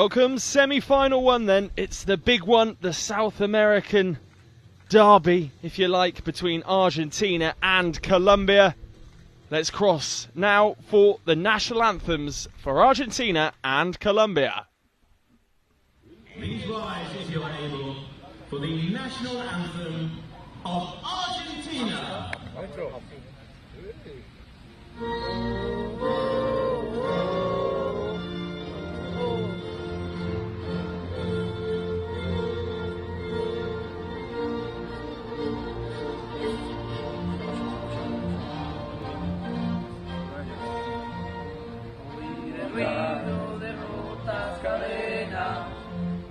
Welcome, semi-final one then. It's the big one, the South American derby, if you like, between Argentina and Colombia. Let's cross now for the national anthems for Argentina and Colombia. Please rise, if you are able, for the national anthem of Argentina.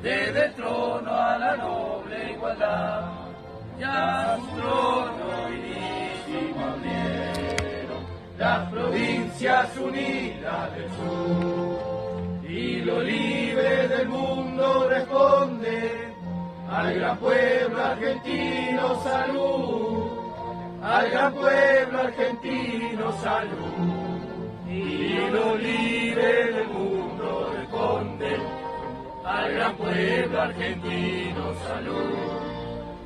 Desde el trono a la noble igualdad, ya su trono finísimo abrieron las provincias unidas del sur, y los libres del mundo responden al gran pueblo argentino salud, al gran pueblo argentino salud, y los libres del mundo responden al gran pueblo argentino salud,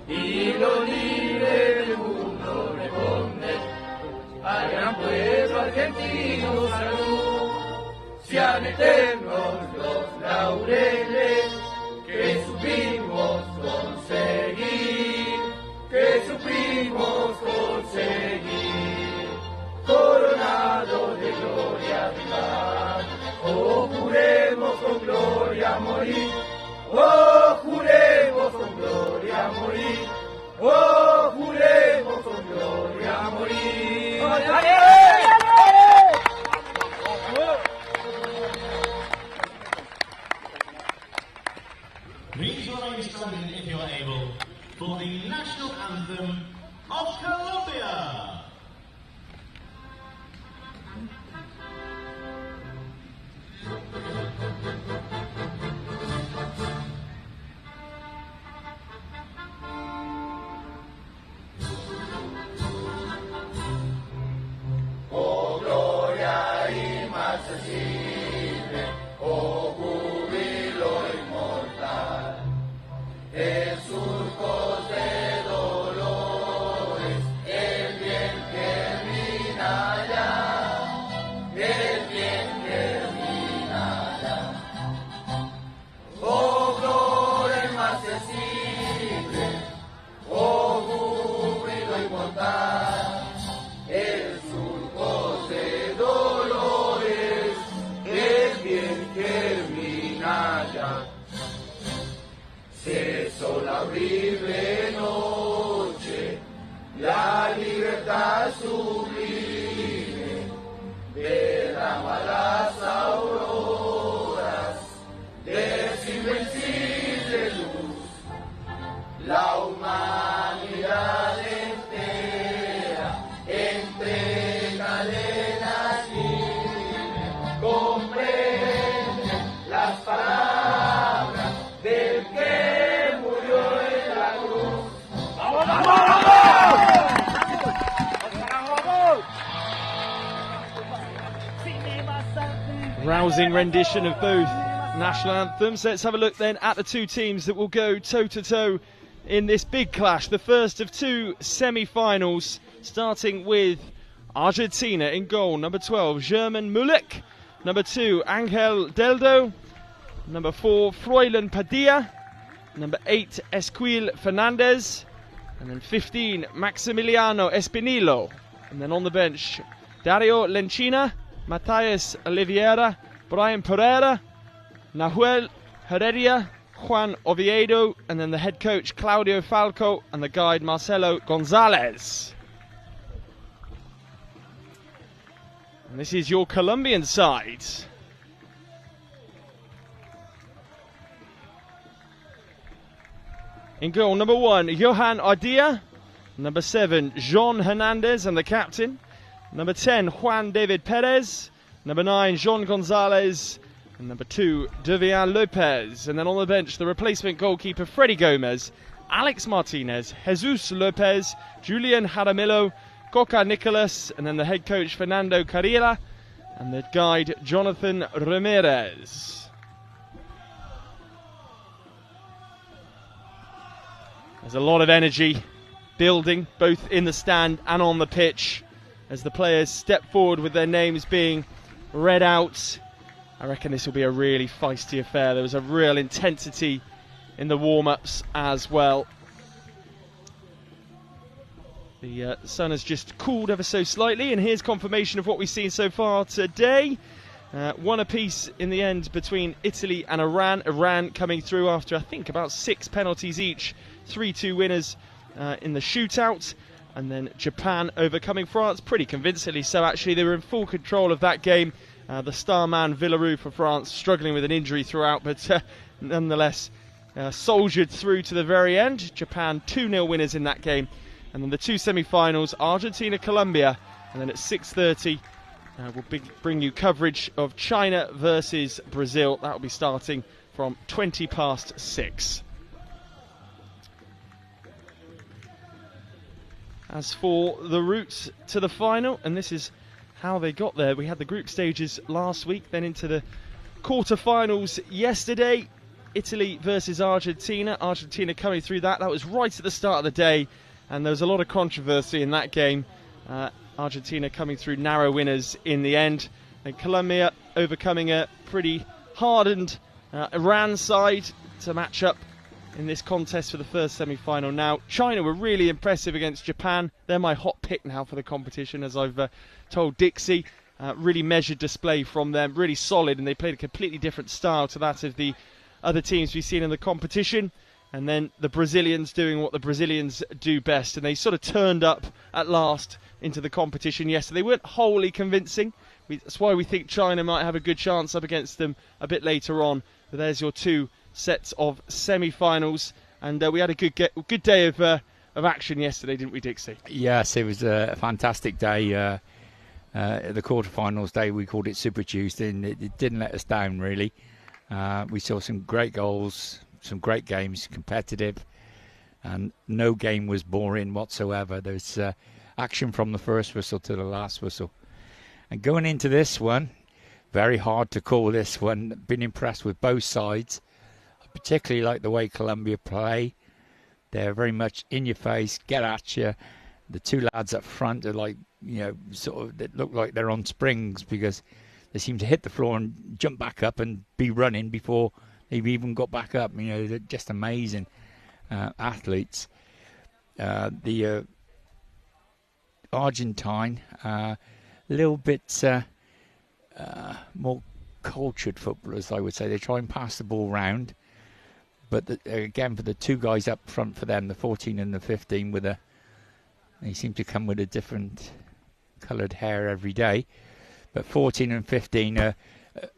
y los libres del mundo responden al gran pueblo argentino salud. Sean eternos los laureles que supimos conseguir, coronados de gloria y paz. Oh, juremos con gloria morir, oh, juremos con gloria morir, oh, juremos con gloria morir. Please remain standing, if you are able, for the national anthem of Colombia. Oh, gloria inmarcesible, oh, júbilo inmortal, en surcos de dolores, el bien germina allá, el bien germina allá. Oh, gloria inmarcesible, oh, júbilo inmortal, el surcos de dolores, el bien germina allá. Cesó la horrible noche, la libertad sublime, derrama las auroras de su invencible luz, la humanidad entera entre cadenas libres comprende las palabras del que murió en la cruz. ¡Vamos, vamos! Rousing rendition of both national anthems. Let's have a look then at the two teams that will go toe-to-toe in this big clash. The first of two semi-finals, starting with Argentina in goal. Number 12, German Mulik. Number 2, Angel Deldo. Number 4, Froilan Padilla. Number 8, Esquil Fernandez. And then 15, Maximiliano Espinillo. And then on the bench, Dario Lencina, Matias Oliveira, Brian Pereira, Nahuel Heredia, Juan Oviedo, and then the head coach Claudio Falco and the guide Marcelo Gonzalez. And this is your Colombian side. In goal, number 1, Johan Ardilla. Number 7, Jean Hernandez and the captain. Number 10, Juan David Perez. Number 9, Jean Gonzalez. And number 2, Devian Lopez. And then on the bench, the replacement goalkeeper, Freddy Gomez, Alex Martinez, Jesus Lopez, Julian Jaramillo, Coca Nicolas, and then the head coach, Fernando Carrera, and the guide, Jonathan Ramirez. There's a lot of energy building both in the stand and on the pitch as the players step forward with their names being read out. I reckon this will be a really feisty affair. There was a real intensity in the warm-ups as well. The sun has just cooled ever so slightly, and here's confirmation of what we've seen so far today. One apiece in the end between Italy and Iran. Iran coming through after I think about 6 penalties each. 3-2 winners in the shootout. And then Japan overcoming France pretty convincingly. So actually they were in full control of that game. The star man Villaroo for France struggling with an injury throughout, but nonetheless soldiered through to the very end. Japan 2-0 winners in that game. And then the 2 semi-finals, Argentina, Colombia. And then at 6:30 we'll bring you coverage of China versus Brazil. That will be starting from 6:20. As for the route to the final, and this is how they got there. We had the group stages last week, then into the quarter-finals yesterday. Italy versus Argentina. Argentina coming through that. That was right at the start of the day, and there was a lot of controversy in that game. Argentina coming through narrow winners in the end. And Colombia overcoming a pretty hardened Iran side to match up in this contest for the first semi-final. Now, China were really impressive against Japan. They're my hot pick now for the competition, as I've told Dixie. Really measured display from them, really solid, and they played a completely different style to that of the other teams we've seen in the competition. And then the Brazilians doing what the Brazilians do best, and they sort of turned up at last into the competition yesterday. They weren't wholly convincing. That's why we think China might have a good chance up against them a bit later on. But there's your 2 sets of semi-finals, and we had a good day of action yesterday, didn't we, Dixie? Yes, it was a fantastic day. The quarterfinals day, we called it Super Tuesday, and it didn't let us down really. We saw some great goals, some great games, competitive, and no game was boring whatsoever. There's action from the first whistle to the last whistle. And going into this one, very hard to call this one. Been impressed with both sides. Particularly like the way Colombia play. They're very much in your face, get at you. The 2 lads up front are like, sort of, they look like they're on springs because they seem to hit the floor and jump back up and be running before they've even got back up. They're just amazing athletes. The Argentine, a little bit more cultured footballers, I would say. They try and pass the ball round. But again, for the 2 guys up front for them, the 14 and the 15, they seem to come with a different coloured hair every day. But 14 and 15 are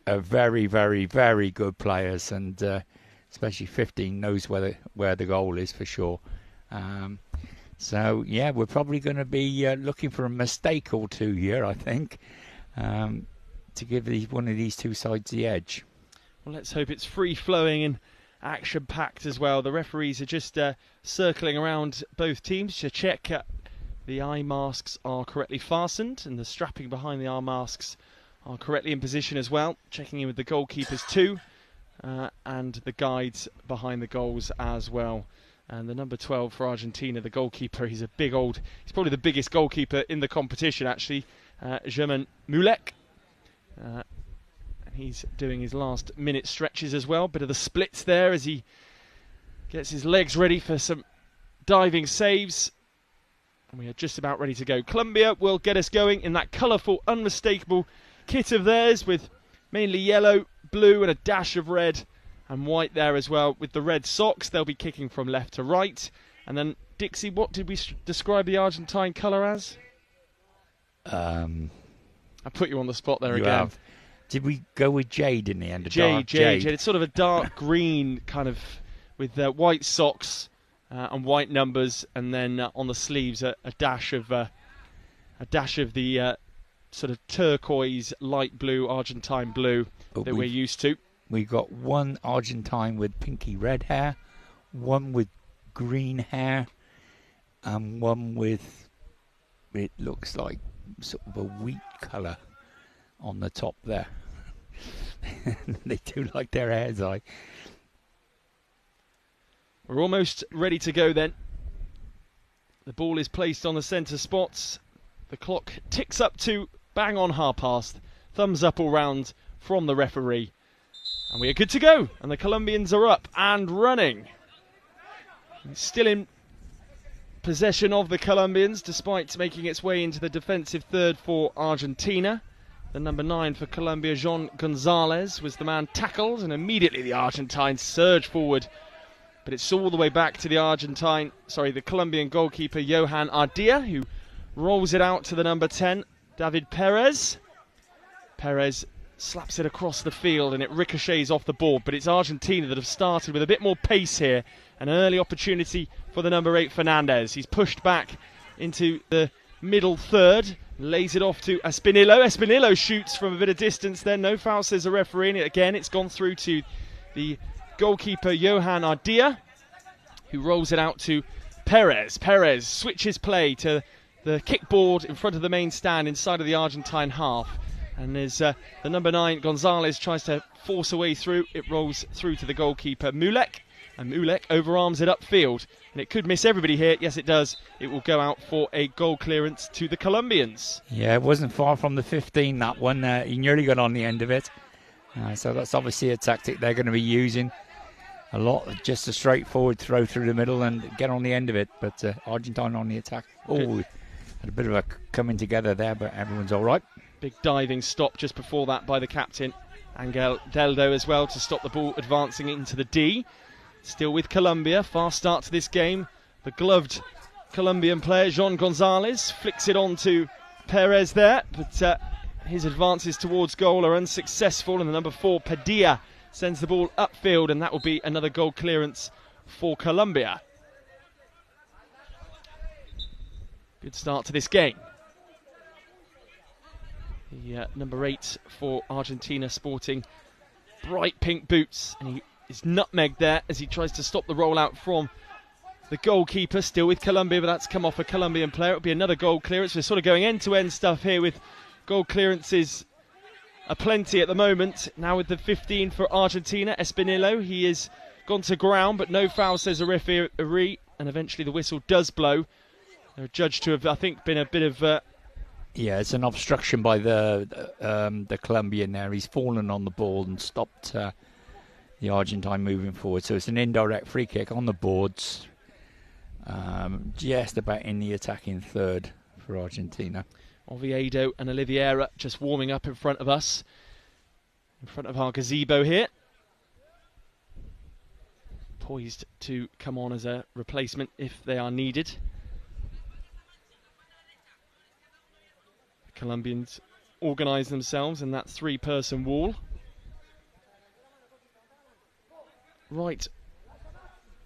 very, very, very good players, and especially 15 knows where the goal is for sure. So yeah, we're probably going to be looking for a mistake or 2 here, I think, to give one of these 2 sides the edge. Well, let's hope it's free-flowing and action-packed as well. The referees are just circling around both teams to check the eye masks are correctly fastened and the strapping behind the eye masks are correctly in position as well. Checking in with the goalkeepers too, and the guides behind the goals as well. And the number 12 for Argentina, the goalkeeper, he's probably the biggest goalkeeper in the competition actually, German Mulek. He's doing his last minute stretches as well. Bit of the splits there as he gets his legs ready for some diving saves. And we are just about ready to go. Colombia will get us going in that colourful, unmistakable kit of theirs with mainly yellow, blue and a dash of red and white there as well. With the red socks, they'll be kicking from left to right. And then, Dixie, what did we describe the Argentine colour as? I put you on the spot there again. Have. Did we go with jade in the end? Jade. It's sort of a dark green kind of with white socks and white numbers, and then on the sleeves a dash of the sort of turquoise, light blue, Argentine blue that we're used to. We got one Argentine with pinky red hair, one with green hair, and one with, it looks like sort of a wheat colour on the top there. They do like their hairs, We're almost ready to go then. The ball is placed on the centre spots. The clock ticks up to bang on past. Thumbs up all round from the referee. And we are good to go. And the Colombians are up and running. Still in possession of the Colombians, despite making its way into the defensive third for Argentina. The number 9 for Colombia, Jean Gonzalez, was the man tackled, and immediately the Argentines surge forward. But it's all the way back to the Colombian goalkeeper, Johan Ardea, who rolls it out to the number 10, David Perez. Perez slaps it across the field and it ricochets off the board, but it's Argentina that have started with a bit more pace here. An early opportunity for the number 8, Fernandez. He's pushed back into the middle third, lays it off to Espinillo. Espinillo shoots from a bit of distance then. No foul, says the referee. And again, it's gone through to the goalkeeper, Johan Ardea, who rolls it out to Perez. Perez switches play to the kickboard in front of the main stand inside of the Argentine half. And as the number 9, Gonzalez, tries to force a way through, it rolls through to the goalkeeper, Mulek. And Mulek overarms it upfield. And it could miss everybody here. Yes, it does. It will go out for a goal clearance to the Colombians. Yeah, it wasn't far from the 15, that one. He nearly got on the end of it. So that's obviously a tactic they're going to be using. A lot, just a straightforward throw through the middle and get on the end of it. But Argentina on the attack. Oh, had a bit of a coming together there, but everyone's all right. Big diving stop just before that by the captain, Angel Deldo, as well, to stop the ball advancing into the D. Still with Colombia, fast start to this game. The gloved Colombian player, Jean Gonzalez, flicks it on to Perez there, but his advances towards goal are unsuccessful, and the number 4, Padilla, sends the ball upfield, and that will be another goal clearance for Colombia. Good start to this game. The number 8 for Argentina, sporting bright pink boots, and he is nutmegged there as he tries to stop the rollout from the goalkeeper. Still with Colombia, but that's come off a Colombian player. It'll be another goal clearance. We're sort of going end-to-end stuff here with goal clearances aplenty at the moment. Now with the 15 for Argentina, Espinillo. He is gone to ground, but no foul, says a referee, and eventually the whistle does blow. They're judged to have, I think, been a bit of... yeah, it's an obstruction by the Colombian there. He's fallen on the ball and stopped the Argentine moving forward. So it's an indirect free kick on the boards, just about in the attacking third for Argentina. Oviedo and Oliveira just warming up in front of us, in front of our gazebo here. Poised to come on as a replacement if they are needed. The Colombians organise themselves in that 3-person wall. Right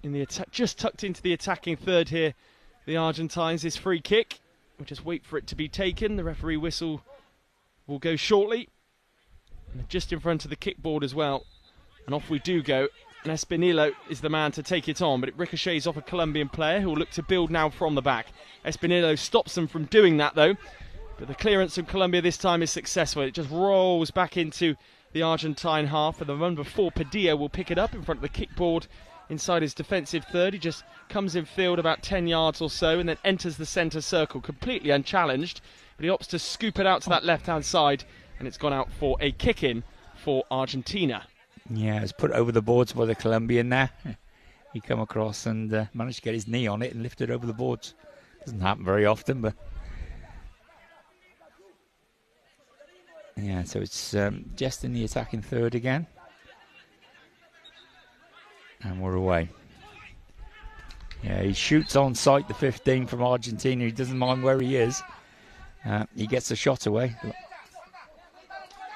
in the attack, just tucked into the attacking third here, the Argentines. This free kick, we'll just wait for it to be taken. The referee whistle will go shortly, and just in front of the kickboard as well, and off we do go. And Espinillo is the man to take it on, but it ricochets off a Colombian player who will look to build now from the back. Espinillo stops them from doing that though, but the clearance from Colombia this time is successful. It just rolls back into the Argentine half, and the number 4, Padilla, will pick it up in front of the kickboard inside his defensive third. He just comes in field about 10 yards or so and then enters the centre circle completely unchallenged, but he opts to scoop it out to that left-hand side, and it's gone out for a kick-in for Argentina. Yeah, it's put over the boards by the Colombian there. He come across and managed to get his knee on it and lift it over the boards. Doesn't happen very often, but... yeah, so it's just in the attacking third again. And we're away. Yeah, he shoots on sight, the 15 from Argentina. He doesn't mind where he is. He gets the shot away.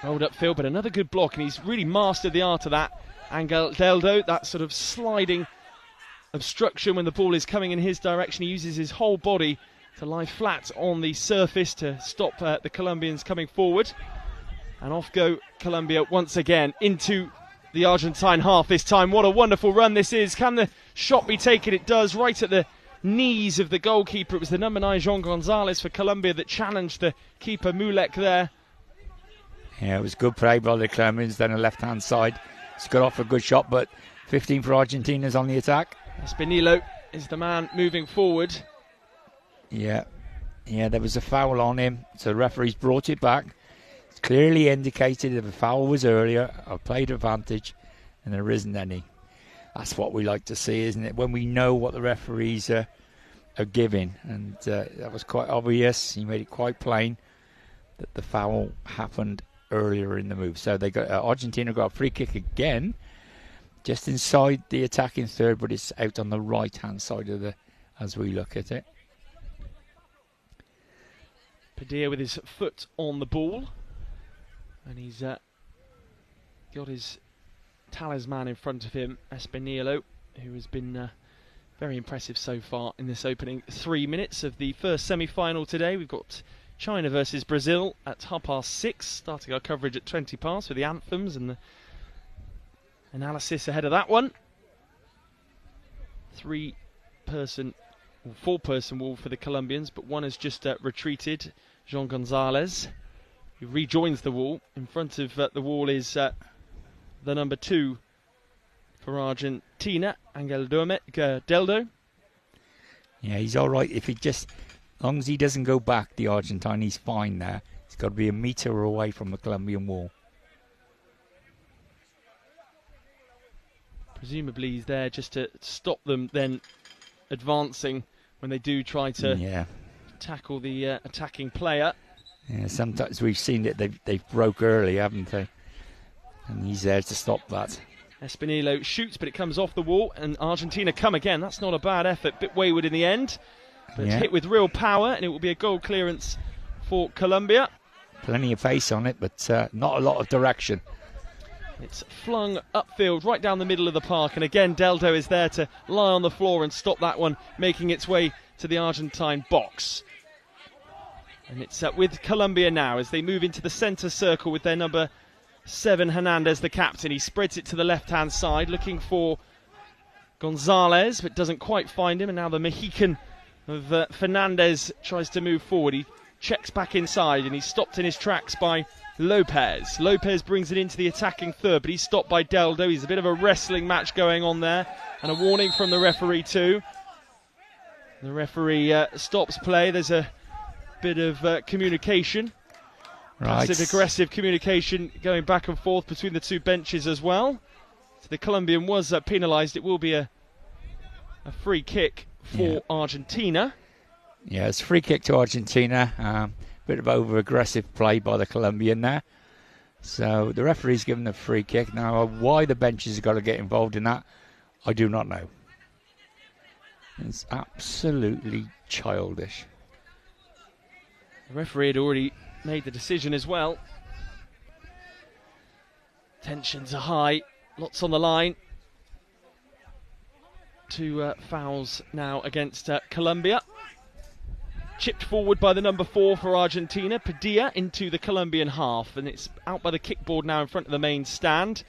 Rolled upfield, but another good block, and he's really mastered the art of that. Angel Deldo, that sort of sliding obstruction when the ball is coming in his direction. He uses his whole body to lie flat on the surface to stop the Colombians coming forward. And off go Colombia once again into the Argentine half this time. What a wonderful run this is. Can the shot be taken? It does, right at the knees of the goalkeeper. It was the number 9, Jean Gonzalez for Colombia, that challenged the keeper Mulek there. Yeah, it was good play by the Colombians down the left-hand side. It's got off a good shot, but 15 for Argentina's on the attack. Espinillo is the man moving forward. Yeah, there was a foul on him, so the referee's brought it back. It's clearly indicated if a foul was earlier, I played advantage, and there isn't any. That's what we like to see, isn't it? When we know what the referees are giving, and that was quite obvious. He made it quite plain that the foul happened earlier in the move. So they got Argentina got a free kick again, just inside the attacking third, but it's out on the right-hand side of the as we look at it. Padilla with his foot on the ball, and he's got his talisman in front of him, Espinillo, who has been very impressive so far in this opening 3 minutes of the first semi-final today. We've got China versus Brazil at 6:30, starting our coverage at 20 past with the anthems and the analysis ahead of that one. 4-person wall for the Colombians, but one has just retreated. Jean Gonzalez, who rejoins the wall. In front of the wall is the number 2 for Argentina, Angel Deldo. Yeah, he's all right. If he just, as long as he doesn't go back, the Argentine, he's fine there. He's got to be a metre away from the Colombian wall. Presumably he's there just to stop them then advancing when they do try to tackle the attacking player. Yeah, sometimes we've seen it. They've broke early, haven't they? And he's there to stop that. Espinillo shoots, but it comes off the wall, and Argentina come again. That's not a bad effort. Bit wayward in the end, but hit with real power, and it will be a goal clearance for Colombia. Plenty of pace on it, but not a lot of direction. It's flung upfield right down the middle of the park, and again Deldo is there to lie on the floor and stop that one making its way to the Argentine box. And it's with Colombia now as they move into the centre circle with their number 7 Hernandez, the captain. He spreads it to the left-hand side looking for Gonzalez, but doesn't quite find him, and now the Mexican of Fernandez tries to move forward. He checks back inside and he's stopped in his tracks by Lopez. Lopez brings it into the attacking third, but he's stopped by Deldo. He's a bit of a wrestling match going on there, and a warning from the referee too. The referee stops play. There's a bit of communication, passive-aggressive communication going back and forth between the two benches as well. So the Colombian was penalised. It will be a free kick for Argentina. Yeah, it's a free kick to Argentina. Bit of over-aggressive play by the Colombian there. So the referee's given a free kick. Now, why the benches have got to get involved in that, I do not know. It's absolutely childish. The referee had already made the decision as well. Tensions are high, lots on the line. 2 fouls now against Colombia. Chipped forward by the number 4 for Argentina, Padilla into the Colombian half, and it's out by the kickboard now in front of the main stand.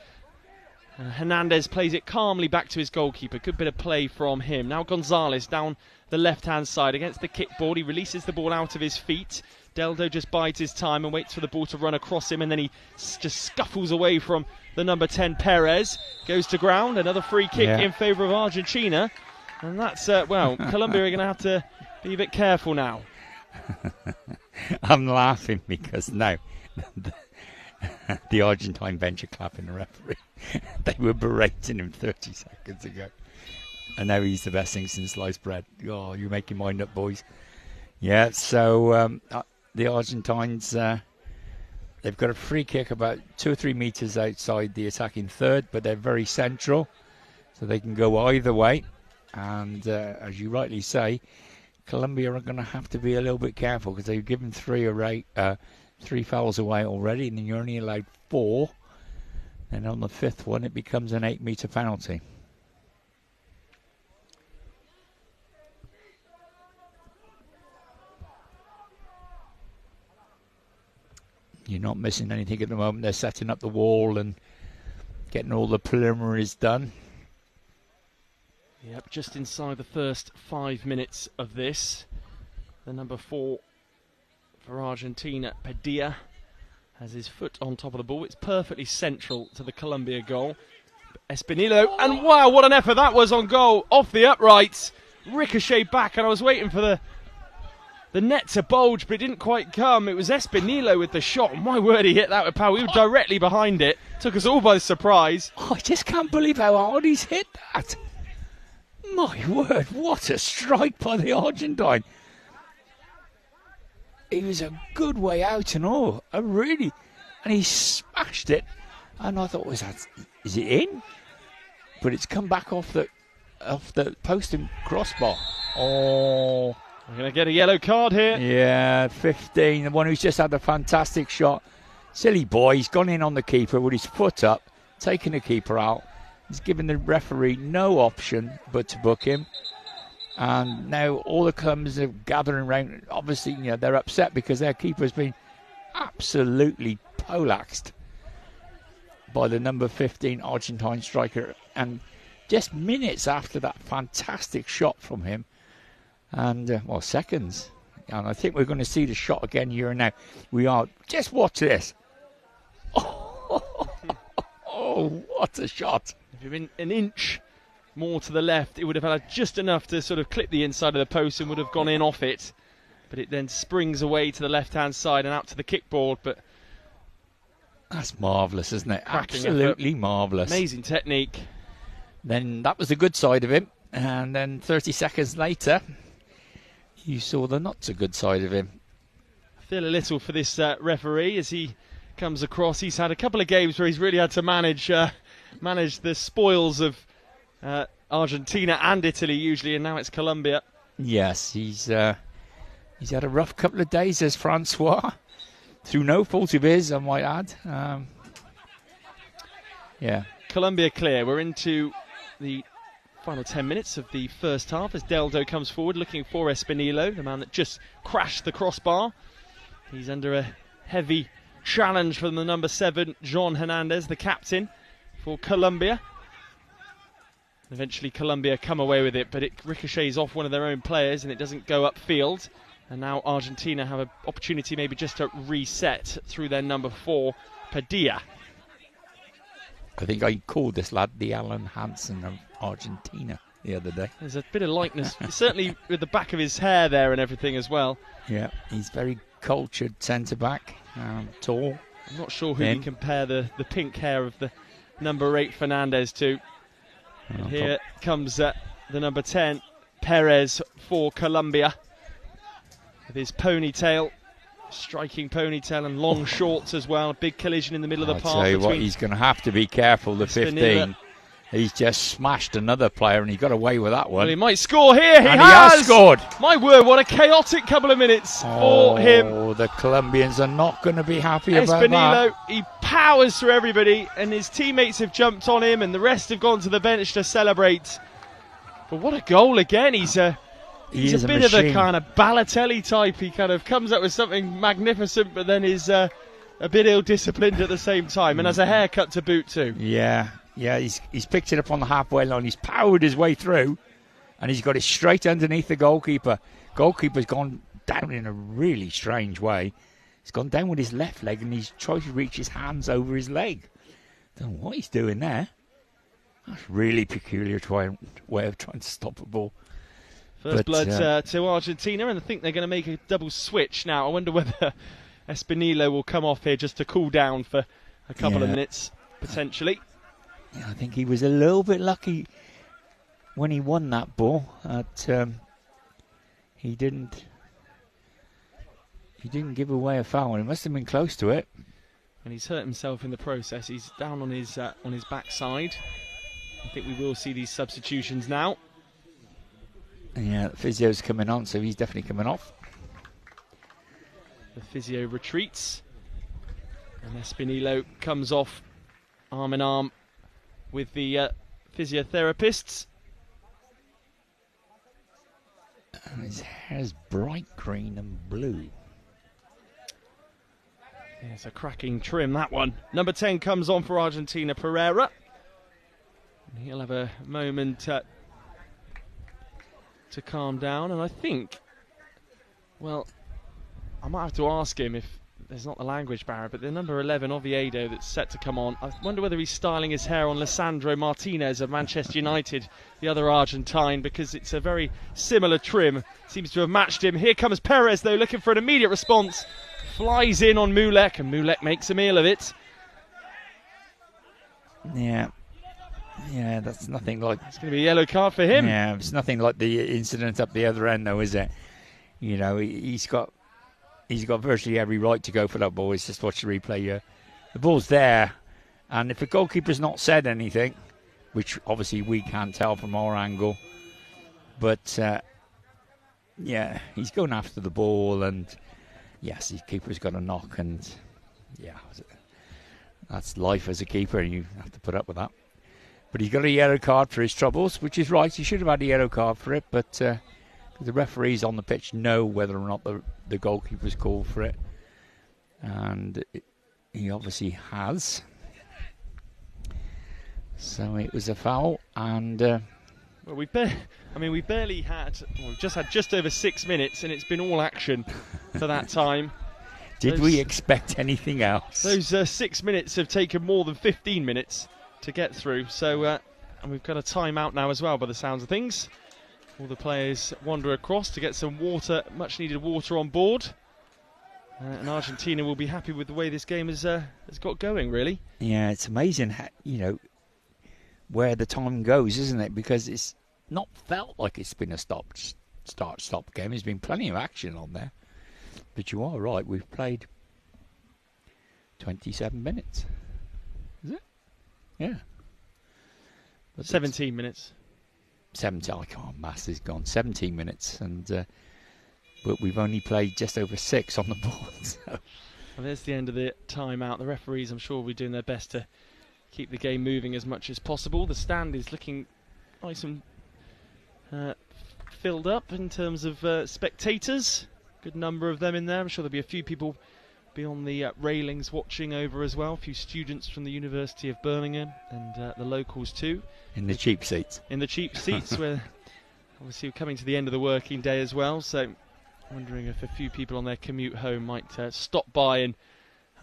Hernandez plays it calmly back to his goalkeeper. Good bit of play from him. Now Gonzalez down the left-hand side against the kickboard. He releases the ball out of his feet. Deldo just bides his time and waits for the ball to run across him, and then he just scuffles away from the number 10, Perez. Goes to ground. Another free kick in favour of Argentina. And that's, Colombia are going to have to be a bit careful now. I'm laughing because now the Argentine bench are clapping the referee. They were berating him 30 seconds ago. And now he's the best thing since sliced bread. Oh, you're making mind up, boys. Yeah, so the Argentines, they've got a free kick about 2 or 3 metres outside the attacking third, but they're very central, so they can go either way. And as you rightly say, Colombia are going to have to be a little bit careful because they've given 3 fouls away already, and then you're only allowed 4. And on the 5th one, it becomes an 8-metre penalty. You're not missing anything at the moment. They're setting up the wall and getting all the preliminaries done. Yep, just inside the first 5 minutes of this. The number 4 for Argentina, Padilla, has his foot on top of the ball. It's perfectly central to the Colombia goal. But Espinillo, and wow, what an effort that was on goal, off the uprights, ricochet back, and I was waiting for the net to bulge, but it didn't quite come. It was Espinillo with the shot. My word, he hit that with power. We were directly behind it. Took us all by surprise. Oh, I just can't believe how hard he's hit that. My word, what a strike by the Argentine. He was a good way out and all. And he smashed it. And I thought, is it in? But it's come back off the post and crossbar. Oh. We're going to get a yellow card here. Yeah, 15, the one who's just had a fantastic shot. Silly boy, he's gone in on the keeper with his foot up, taking the keeper out. He's given the referee no option but to book him. And now all the clubs are gathering around. Obviously, they're upset because their keeper's been absolutely poleaxed by the number 15 Argentine striker. And just minutes after that fantastic shot from him, and seconds, and I think we're going to see the shot again here and now. We are. Just watch this. Oh, what a shot! If you've been an inch more to the left, it would have had just enough to sort of clip the inside of the post and would have gone in off it. But it then springs away to the left-hand side and out to the kickboard. But that's marvellous, isn't it? Absolutely marvellous. Amazing technique. Then that was the good side of him, and then 30 seconds later, you saw the not so good side of him. I feel a little for this referee as he comes across. He's had a couple of games where he's really had to manage the spoils of Argentina and Italy usually, and now it's Colombia. Yes, he's had a rough couple of days as Francois, through no fault of his, I might add. Yeah. Colombia clear. We're into the final 10 minutes of the first half as Deldo comes forward looking for Espinillo, the man that just crashed the crossbar. He's under a heavy challenge from the number 7, John Hernandez, the captain for Colombia. Eventually Colombia come away with it, but it ricochets off one of their own players and it doesn't go upfield. And now Argentina have an opportunity maybe just to reset through their number 4, Padilla. I think I called this lad the Alan Hansen of Argentina the other day. There's a bit of likeness, certainly with the back of his hair there and everything as well. Yeah, he's very cultured centre-back, tall. I'm not sure who you compare the pink hair of the number 8 Fernandez to. Here comes the number 10, Perez for Colombia. With his ponytail, striking ponytail and long shorts as well. A big collision in the middle of the path. I'll tell you what, he's going to have to be careful, the 15. He's just smashed another player and he got away with that one. Well, he might score here. He has scored. My word, what a chaotic couple of minutes for him. Oh, the Colombians are not going to be happy about that. Espinillo, he powers through everybody and his teammates have jumped on him and the rest have gone to the bench to celebrate. But what a goal again. He's a bit of a kind of Balotelli type. He kind of comes up with something magnificent, but then is a bit ill-disciplined at the same time, and has a haircut to boot too. Yeah, he's picked it up on the halfway line. He's powered his way through, and he's got it straight underneath the goalkeeper. Goalkeeper's gone down in a really strange way. He's gone down with his left leg, and he's trying to reach his hands over his leg. Don't know what he's doing there. That's really peculiar way of trying to stop a ball. First blood to Argentina, and I think they're going to make a double switch now. I wonder whether Espinillo will come off here just to cool down for a couple of minutes, potentially. Yeah, I think he was a little bit lucky when he won that ball. He didn't give away a foul. He must have been close to it. And he's hurt himself in the process. He's down on his backside. I think we will see these substitutions now. Yeah, the physio's coming on, so he's definitely coming off. The physio retreats. And Espinillo comes off arm in arm with the physiotherapists. And his hair's bright green and blue. Yeah, it's a cracking trim, that one. Number 10 comes on for Argentina, Pereira. And he'll have a moment to calm down, and I think, well, I might have to ask him if there's not the language barrier, but the number 11, Oviedo, that's set to come on. I wonder whether he's styling his hair on Lisandro Martinez of Manchester United, the other Argentine, because it's a very similar trim. Seems to have matched him. Here comes Perez, though, looking for an immediate response. Flies in on Mulek, and Mulek makes a meal of it. Yeah, that's nothing like... It's going to be a yellow card for him. Yeah, it's nothing like the incident up the other end, though, is it? You know, he's got virtually every right to go for that ball. It's just watch the replay here. The ball's there, and if the goalkeeper's not said anything, which obviously we can't tell from our angle, but yeah, he's going after the ball, and yes, the keeper's got a knock, and yeah, that's life as a keeper, and you have to put up with that. But he got a yellow card for his troubles, which is right. He should have had a yellow card for it, but the referees on the pitch know whether or not the goalkeeper's called for it. And he obviously has. So it was a foul, and... well, we barely had... Well, we've just had just over 6 minutes, and it's been all action for that time. Did we expect anything else? Those 6 minutes have taken more than 15 minutes to get through. So, and we've got a timeout now as well, by the sounds of things. All the players wander across to get some water, much needed water on board. And Argentina will be happy with the way this game has got going, really. Yeah, it's amazing, you know, where the time goes, isn't it? Because it's not felt like it's been a start-stop game. There's been plenty of action on there. But you are right, we've played 27 minutes. Is it? Yeah. But 17 minutes. 17, I can't, maths is gone. 17 minutes, and but we've only played just over 6 on the board. So. Well, there's the end of the timeout. The referees, I'm sure, will be doing their best to keep the game moving as much as possible. The stand is looking nice and filled up in terms of spectators. Good number of them in there. I'm sure there'll be a few people be on the railings watching over as well. A few students from the University of Birmingham and the locals too. In the cheap seats. In the cheap seats, where obviously we're coming to the end of the working day as well. So wondering if a few people on their commute home might stop by and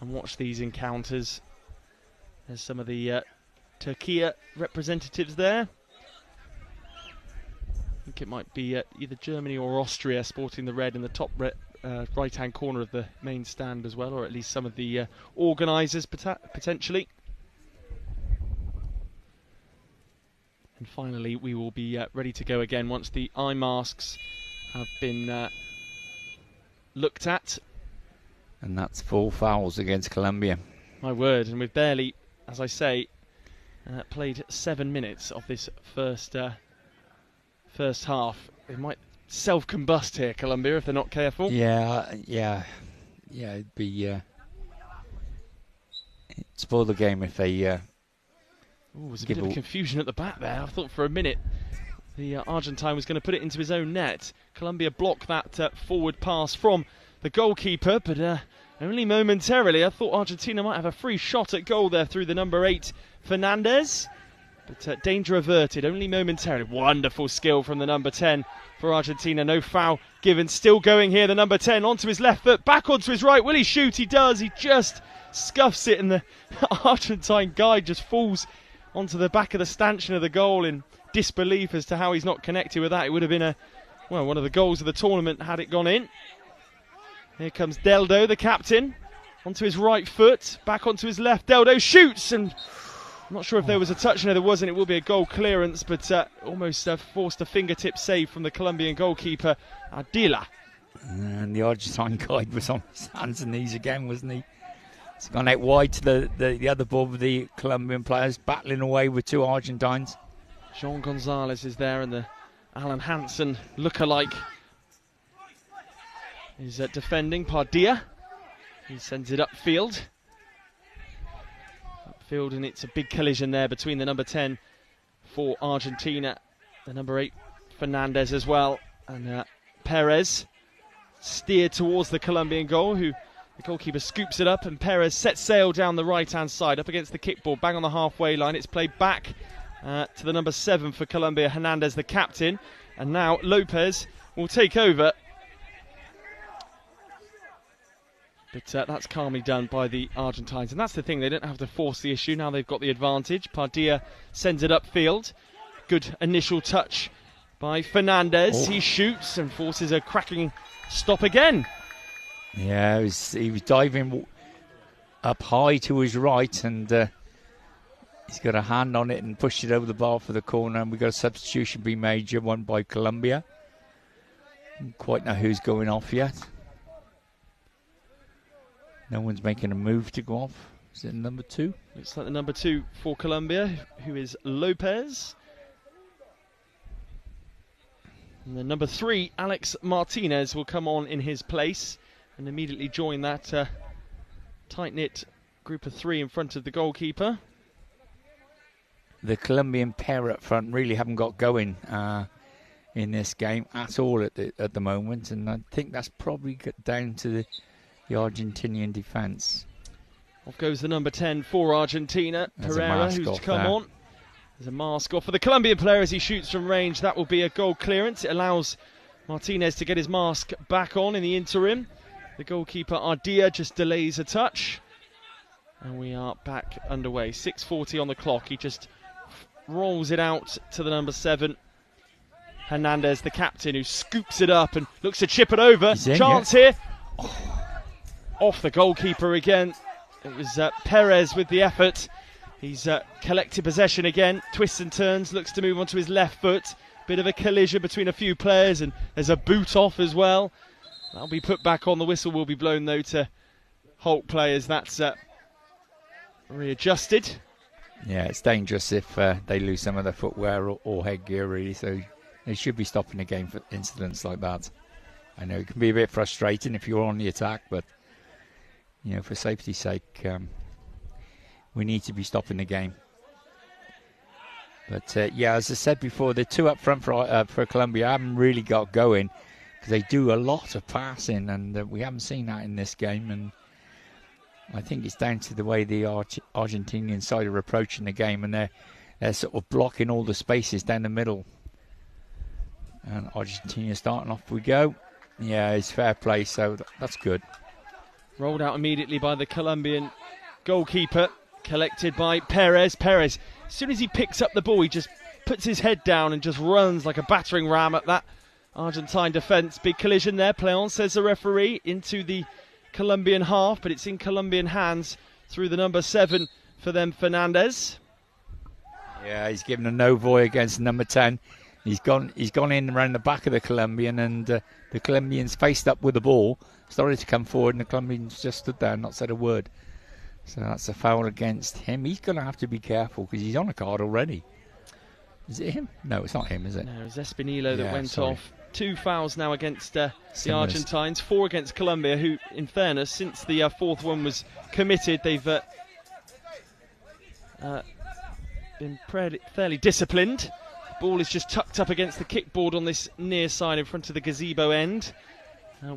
watch these encounters. There's some of the Turkey representatives there. I think it might be either Germany or Austria sporting the red in the top right-hand corner of the main stand as well, or at least some of the organisers potentially. And finally, we will be ready to go again once the eye masks have been looked at. And that's 4 fouls against Colombia. My word, and we've barely, as I say, played 7 minutes of this first half. It might self-combust here, Colombia, if they're not careful. Yeah, it'd be... it'd spoil the game if they... Ooh, there's a bit of confusion at the back there. I thought for a minute the Argentine was going to put it into his own net. Colombia blocked that forward pass from the goalkeeper, but only momentarily. I thought Argentina might have a free shot at goal there through the number 8, Fernandez. But danger averted, only momentarily. Wonderful skill from the number 10 for Argentina. No foul given. Still going here, the number 10 onto his left foot, back onto his right. Will he shoot? He does. He just scuffs it, and the Argentine guide just falls onto the back of the stanchion of the goal in disbelief as to how he's not connected with that. It would have been one of the goals of the tournament had it gone in. Here comes Deldo, the captain, onto his right foot, back onto his left. Deldo shoots, and I'm not sure if there was a touch. No, there wasn't. It will be a goal clearance, but almost forced a fingertip save from the Colombian goalkeeper, Ardila. And the Argentine guide was on his hands and knees again, wasn't he? It's gone out wide to the other ball with the Colombian players battling away with 2 Argentines. Jean Gonzalez is there, and the Alan Hansen lookalike is defending Padilla. He sends it upfield. And it's a big collision there between the number 10 for Argentina, the number 8 Fernandez as well, and Perez steered towards the Colombian goal, who the goalkeeper scoops it up, and Perez sets sail down the right-hand side, up against the kickball, bang on the halfway line. It's played back to the number 7 for Colombia, Hernandez, the captain, and now Lopez will take over. But that's calmly done by the Argentines. And that's the thing, they don't have to force the issue. Now they've got the advantage. Padilla sends it upfield. Good initial touch by Fernandez. He shoots and forces a cracking stop again. Yeah, he was diving up high to his right, and he's got a hand on it and pushed it over the bar for the corner. And we've got a substitution being made, one by Colombia. Don't quite know who's going off yet. No one's making a move to go off. Is it number 2? Looks like the number 2 for Colombia, who is Lopez. And the number 3, Alex Martinez, will come on in his place and immediately join that tight-knit group of 3 in front of the goalkeeper. The Colombian pair up front really haven't got going in this game at all at the moment, and I think that's probably down to the Argentinian defence. Off goes the number 10 for Argentina, Pereira, who's come on. There's a mask off for the Colombian player as he shoots from range. That will be a goal clearance. It allows Martinez to get his mask back on in the interim. The goalkeeper Ardilla just delays a touch. And we are back underway. 6:40 on the clock. He just rolls it out to the number 7. Hernandez, the captain, who scoops it up and looks to chip it over. Chance here. Off the goalkeeper again. It was Perez with the effort. He's collected possession again. Twists and turns. Looks to move onto his left foot. Bit of a collision between a few players, and there's a boot off as well. That'll be put back on. The whistle will be blown though to halt players. That's readjusted. Yeah, it's dangerous if they lose some of their footwear or headgear really. So they should be stopping the game for incidents like that. I know it can be a bit frustrating if you're on the attack, but you know, for safety's sake, we need to be stopping the game. But yeah, as I said before, the 2 up front for Colombia haven't really got going because they do a lot of passing, and we haven't seen that in this game. And I think it's down to the way the Argentinian side are approaching the game, and they're sort of blocking all the spaces down the middle. And Argentina starting off we go. Yeah, it's fair play, so that's good. Rolled out immediately by the Colombian goalkeeper, collected by Perez. Perez, as soon as he picks up the ball, he just puts his head down and just runs like a battering ram at that Argentine defence. Big collision there, play on, says the referee, into the Colombian half, but it's in Colombian hands through the number 7 for them, Fernandez. Yeah, he's given a no voy against number 10. He's gone in around the back of the Colombian, and the Colombians faced up with the ball, started to come forward, and the Colombians just stood there and not said a word. So that's a foul against him. He's going to have to be careful because he's on a card already. Is it him? No, it's not him, is it? No, it was Espinillo that went off. 2 fouls now against the Argentines, 4 against Colombia, who, in fairness, since the 4th one was committed, they've been fairly disciplined. Ball is just tucked up against the kickboard on this near side in front of the gazebo end,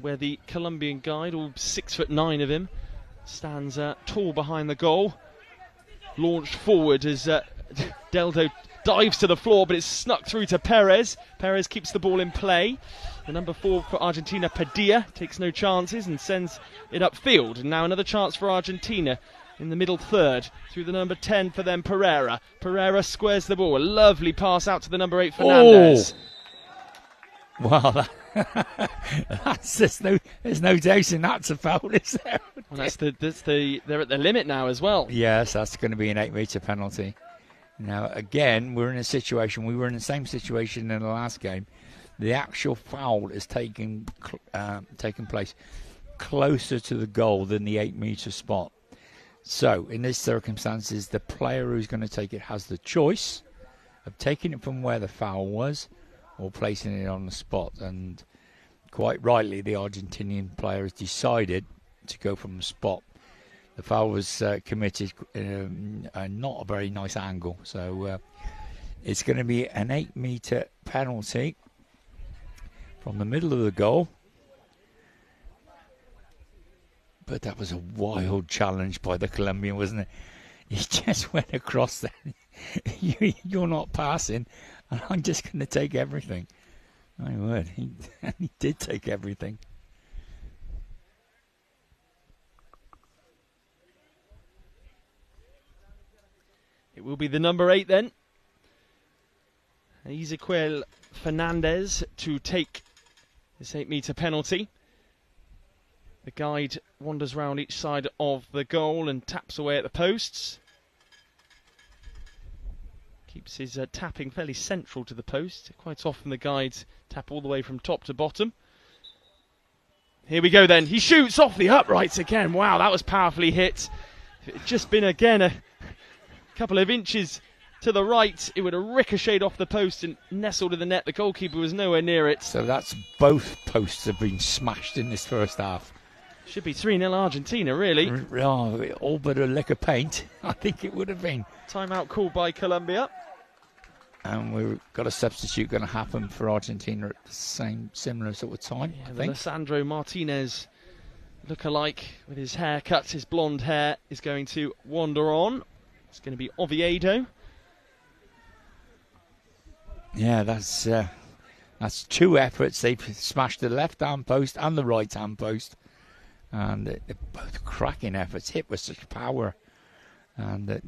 where the Colombian guide, all 6'9" of him, stands tall behind the goal. Launched forward as Deldo dives to the floor, but it's snuck through to Perez. Perez keeps the ball in play. The number 4 for Argentina, Padilla, takes no chances and sends it upfield. And now another chance for Argentina in the middle third through the number 10 for them, Pereira. Pereira squares the ball. A lovely pass out to the number 8, Fernandez. Wow, there's no doubting that's a foul, is there? Well, they're at the limit now as well. Yes, that's going to be an 8-metre penalty. Now, again, we were in the same situation in the last game. The actual foul is taking place closer to the goal than the 8-metre spot. So, in these circumstances, the player who's going to take it has the choice of taking it from where the foul was or placing it on the spot. And quite rightly, the Argentinian player has decided to go from the spot. The foul was committed not a very nice angle. So it's going to be an 8-metre penalty from the middle of the goal. But that was a wild challenge by the Colombian, wasn't it? He just went across there. You're not passing, and I'm just going to take everything. My word, he did take everything. It will be the number 8 then. Ezequiel Fernandez to take this 8-metre penalty. The guide wanders round each side of the goal and taps away at the posts. Keeps his tapping fairly central to the post. Quite often the guides tap all the way from top to bottom. Here we go then. He shoots off the uprights again. Wow, that was powerfully hit. If it had just been again a couple of inches to the right, it would have ricocheted off the post and nestled in the net. The goalkeeper was nowhere near it. So that's both posts have been smashed in this first half. Should be 3-0 Argentina, really. Oh, all but a lick of paint, I think it would have been. Timeout called by Colombia. And we've got a substitute going to happen for Argentina at the similar sort of time, Yeah, I the think. Lisandro Martinez look-alike with his haircut, his blonde hair, is going to wander on. It's going to be Oviedo. Yeah, that's 2 efforts. They've smashed the left-hand post and the right-hand post. And they're both cracking efforts, hit with such power. And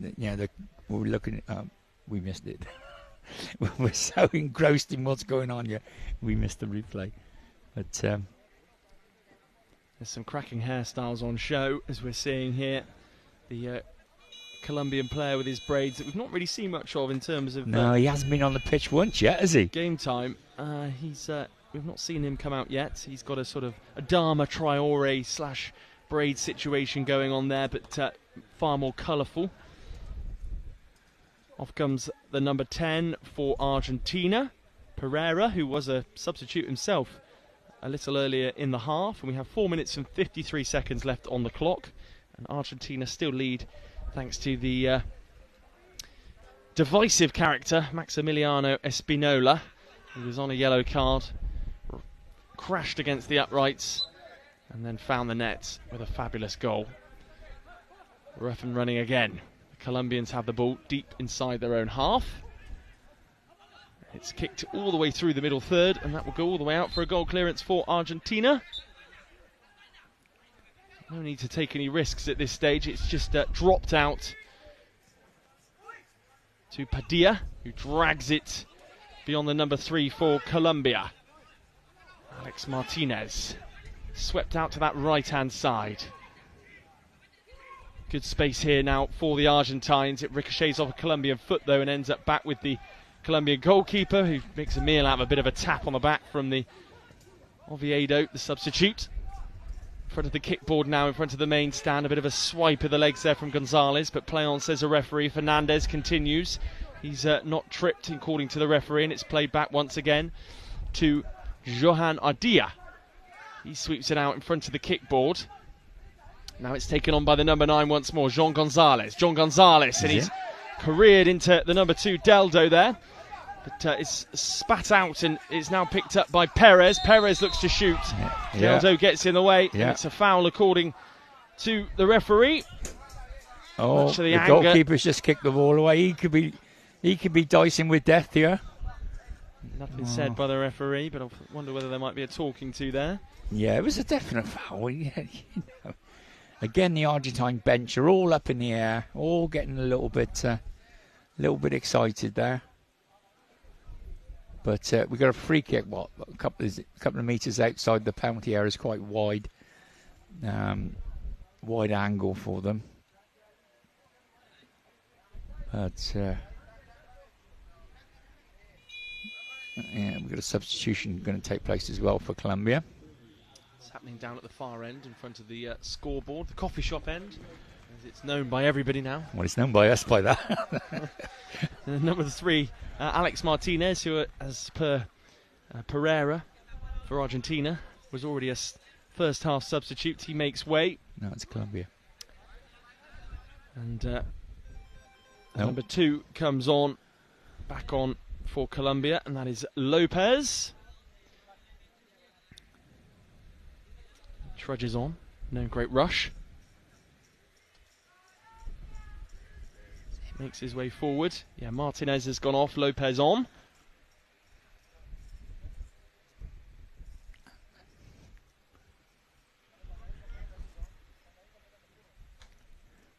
we're looking at, we missed it. We're so engrossed in what's going on here, we missed the replay. But there's some cracking hairstyles on show, as we're seeing here. The Colombian player with his braids that we've not really seen much of in terms of no, he hasn't been on the pitch once yet, has he? game time. We've not seen him come out yet. He's got a sort of a Dharma Traore / braid situation going on there, but far more colourful. Off comes the number 10 for Argentina, Pereira, who was a substitute himself a little earlier in the half. And we have 4 minutes and 53 seconds left on the clock. And Argentina still lead thanks to the divisive character, Maximiliano Espinola, who was on a yellow card, crashed against the uprights, and then found the net with a fabulous goal. We're up and running again. The Colombians have the ball deep inside their own half. It's kicked all the way through the middle third, and that will go all the way out for a goal clearance for Argentina. No need to take any risks at this stage. It's just dropped out to Padilla, who drags it beyond the number 3 for Colombia. Alex Martinez swept out to that right-hand side. Good space here now for the Argentines. It ricochets off a Colombian foot though and ends up back with the Colombian goalkeeper, who makes a meal out of a bit of a tap on the back from the Oviedo, the substitute. In front of the kickboard now, in front of the main stand. A bit of a swipe of the legs there from Gonzalez, but play on, says a referee. Fernandez continues. He's not tripped according to the referee, and it's played back once again to Johan Ardilla. He sweeps it out in front of the kickboard. Now it's taken on by the number 9 once more, John Gonzalez. And he's careered into the number 2, Deldo there. But it's spat out and it's now picked up by Perez. Perez looks to shoot. Deldo gets in the way. And it's a foul according to the referee. Oh, the goalkeeper's just kicked the ball away. He could be dicing with death here. Nothing said by the referee, but I wonder whether there might be a talking to there. Yeah, it was a definite foul. Again, the Argentine bench are all up in the air, all getting a little bit excited there. But we got a free kick. A couple of meters outside the penalty area, is quite wide angle for them. But we've got a substitution going to take place as well for Colombia. It's happening down at the far end in front of the scoreboard, the coffee shop end, as it's known by everybody now. Well, it's known by us by that. Number 3, Alex Martinez, who, as per Pereira for Argentina, was already a first half substitute. He makes way. No, it's Colombia. And number 2 comes on, back on for Colombia, and that is Lopez. Trudges on, no great rush. He makes his way forward. Yeah, Martinez has gone off, Lopez on.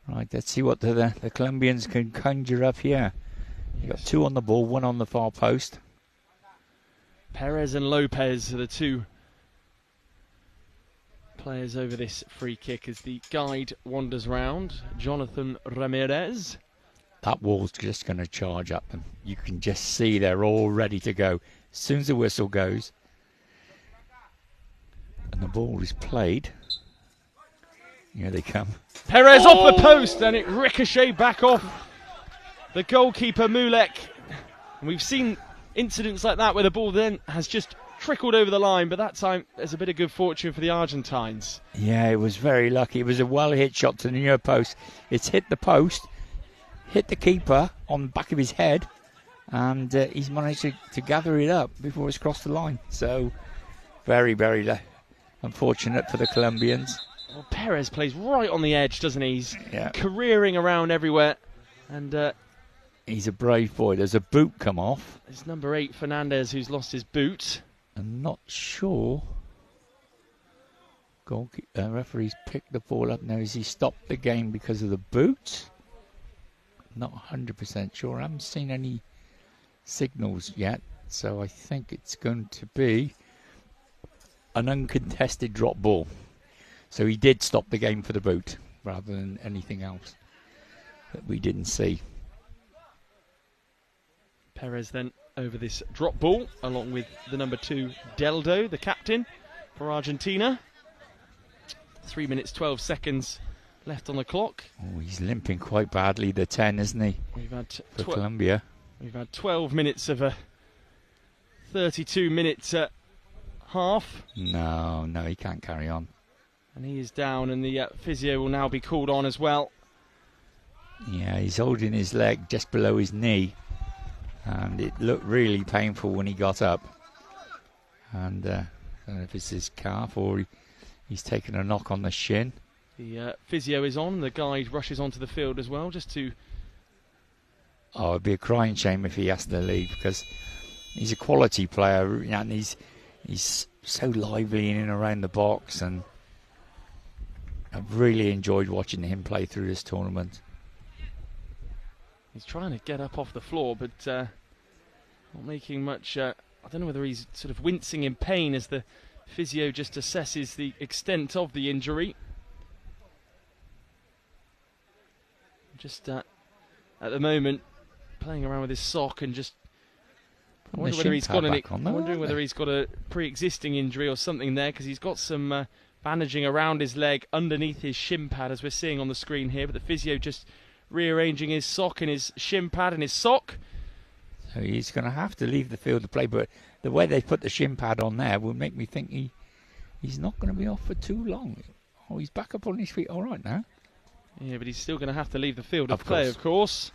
Right, let's see what the Colombians can conjure up here. You've got 2 on the ball, 1 on the far post. Perez and Lopez are the 2 players over this free kick as the guide wanders round. Jonathan Ramirez. That wall's just going to charge up them. You can just see they're all ready to go. As soon as the whistle goes and the ball is played, here they come. Perez off the post, and it ricocheted back off the goalkeeper Mulek. And we've seen incidents like that where the ball then has just trickled over the line, but that time there's a bit of good fortune for the Argentines. Yeah, it was very lucky. It was a well-hit shot to the near post. It's hit the post, hit the keeper on the back of his head, and he's managed to gather it up before it's crossed the line. So, very, very unfortunate for the Colombians. Well, Perez plays right on the edge, doesn't he? He's Yeah. careering around everywhere, and he's a brave boy. There's a boot come off. it's number 8, Fernandez, who's lost his boot. I'm not sure. Referee's picked the ball up now. Has he stopped the game because of the boot? Not 100% sure. I haven't seen any signals yet, so I think it's going to be an uncontested drop ball. So he did stop the game for the boot rather than anything else that we didn't see. Perez then over this drop ball, along with the number 2, Deldo, the captain for Argentina. 3 minutes, 12 seconds left on the clock. Oh, he's limping quite badly, the 10, isn't he? We've had for Colombia. We've had 12 minutes of a 32-minute half. No, he can't carry on. And he is down, and the physio will now be called on as well. Yeah, he's holding his leg just below his knee, and it looked really painful when he got up. And I don't know if it's his calf or he's taken a knock on the shin. The physio is on. The guide rushes onto the field as well, just to... Oh, it'd be a crying shame if he has to leave, because he's a quality player, and he's so lively in and around the box, and I've really enjoyed watching him play through this tournament. He's trying to get up off the floor, but not making much... I don't know whether he's sort of wincing in pain as the physio just assesses the extent of the injury. Just at the moment, playing around with his sock and just... I'm wondering whether he's got a pre-existing injury or something there, because he's got some bandaging around his leg underneath his shin pad, as we're seeing on the screen here. But the physio just rearranging his sock and his shin pad and his sock. So he's going to have to leave the field to play, but the way they put the shin pad on there will make me think he's not going to be off for too long. Oh, he's back up on his feet all right now. Yeah, but he's still going to have to leave the field of play, of course.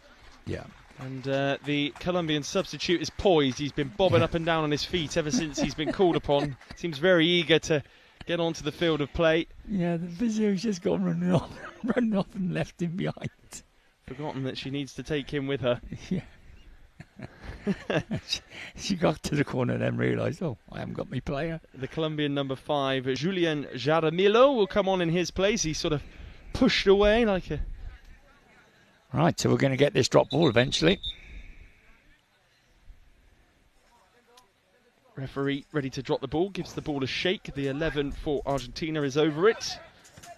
Yeah. And the Colombian substitute is poised. He's been bobbing up and down on his feet ever since he's been called upon. Seems very eager to get onto the field of play. Yeah, the physio's just gone running off and left him behind. Forgotten that she needs to take him with her. Yeah. She got to the corner and then realised, oh, I haven't got my player. The Colombian number 5, Julian Jaramillo, will come on in his place. He's sort of pushed away like a... Right, so we're going to get this drop ball eventually. Referee ready to drop the ball, gives the ball a shake. The 11 for Argentina is over it.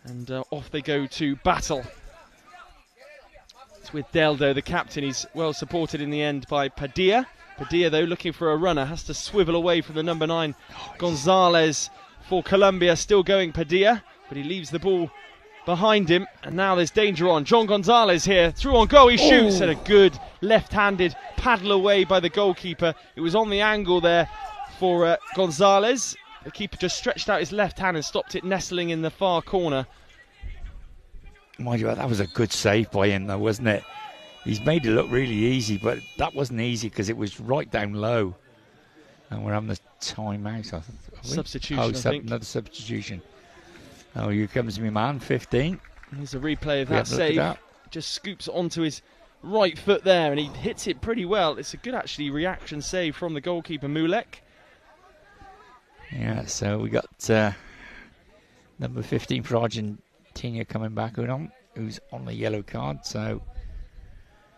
And off they go to battle. It's with Deldo, the captain. He's well supported in the end by Padilla. Padilla, though, looking for a runner, has to swivel away from the number 9, Gonzalez, for Colombia. Still going Padilla, but he leaves the ball behind him, and now there's danger on. John Gonzalez here, through on goal, he shoots, and a good left-handed paddle away by the goalkeeper. It was on the angle there for Gonzalez. The keeper just stretched out his left hand and stopped it nestling in the far corner. Mind you, that was a good save by him though, wasn't it? He's made it look really easy, but that wasn't easy because it was right down low. And we're having the time out. Substitution, I think. Another substitution. Oh, here comes my man, 15. Here's a replay of that save. Just scoops onto his right foot there, and he hits it pretty well. It's a good, actually, reaction save from the goalkeeper, Mulek. Yeah, so we got number 15 for Argentina coming back on. who's on the yellow card. So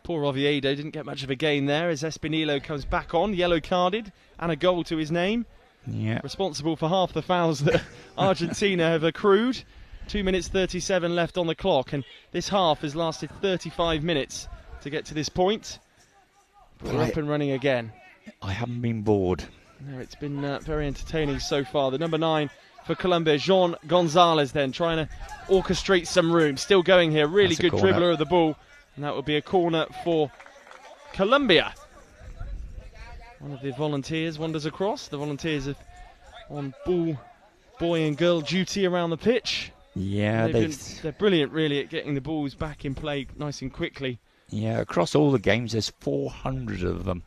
poor Oviedo didn't get much of a gain there as Espinillo comes back on, yellow carded, and a goal to his name. yeah, Responsible for half the fouls that Argentina have accrued. 2 minutes 37 left on the clock, and this half has lasted 35 minutes to get to this point. But we're up and running again. I haven't been bored. No, it's been very entertaining so far. The number 9 for Colombia, Jean Gonzalez, then trying to orchestrate some room. Still going here, really good dribbler of the ball, and that would be a corner for Colombia. One of the volunteers wanders across. The volunteers are on boy and girl duty around the pitch. Yeah, they're brilliant, really, at getting the balls back in play nice and quickly. Yeah, across all the games, there's 400 of them,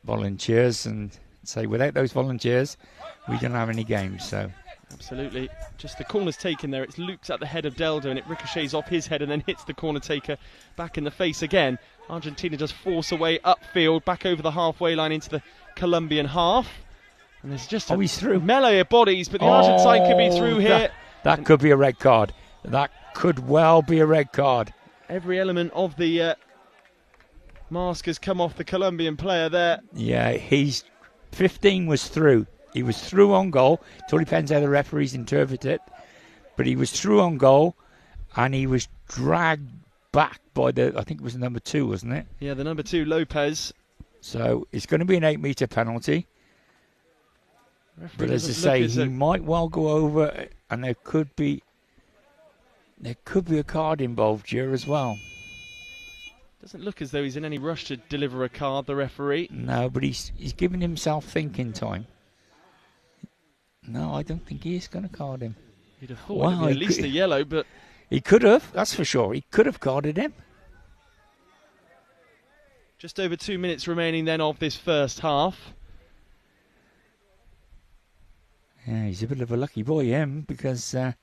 volunteers, and say without those volunteers, we don't have any games. So absolutely, just the corner's taken there. It's Luke's at the head of Delder, and it ricochets off his head and then hits the corner taker back in the face again. Argentina just force away upfield, back over the halfway line into the Colombian half. And there's just a he's through. melee of bodies, but the Argentine could be through here. That could be a red card. That could well be a red card. Every element of the mask has come off the Colombian player there. Yeah, 15 was through. He was through on goal. It all depends how the referees interpret it. But he was through on goal, and he was dragged back by I think it was the number 2, wasn't it? Yeah, the number 2, Lopez. So it's going to be an 8-metre penalty. But as I say, he might well go over, and there could be a card involved here as well. Doesn't look as though he's in any rush to deliver a card, the referee. No, but he's giving himself thinking time. No, I don't think he is going to card him. You'd have thought it'd be at least a yellow, but he could have, that's for sure. He could have carded him. Just over 2 minutes remaining then of this first half. Yeah, he's a bit of a lucky boy, him, because, as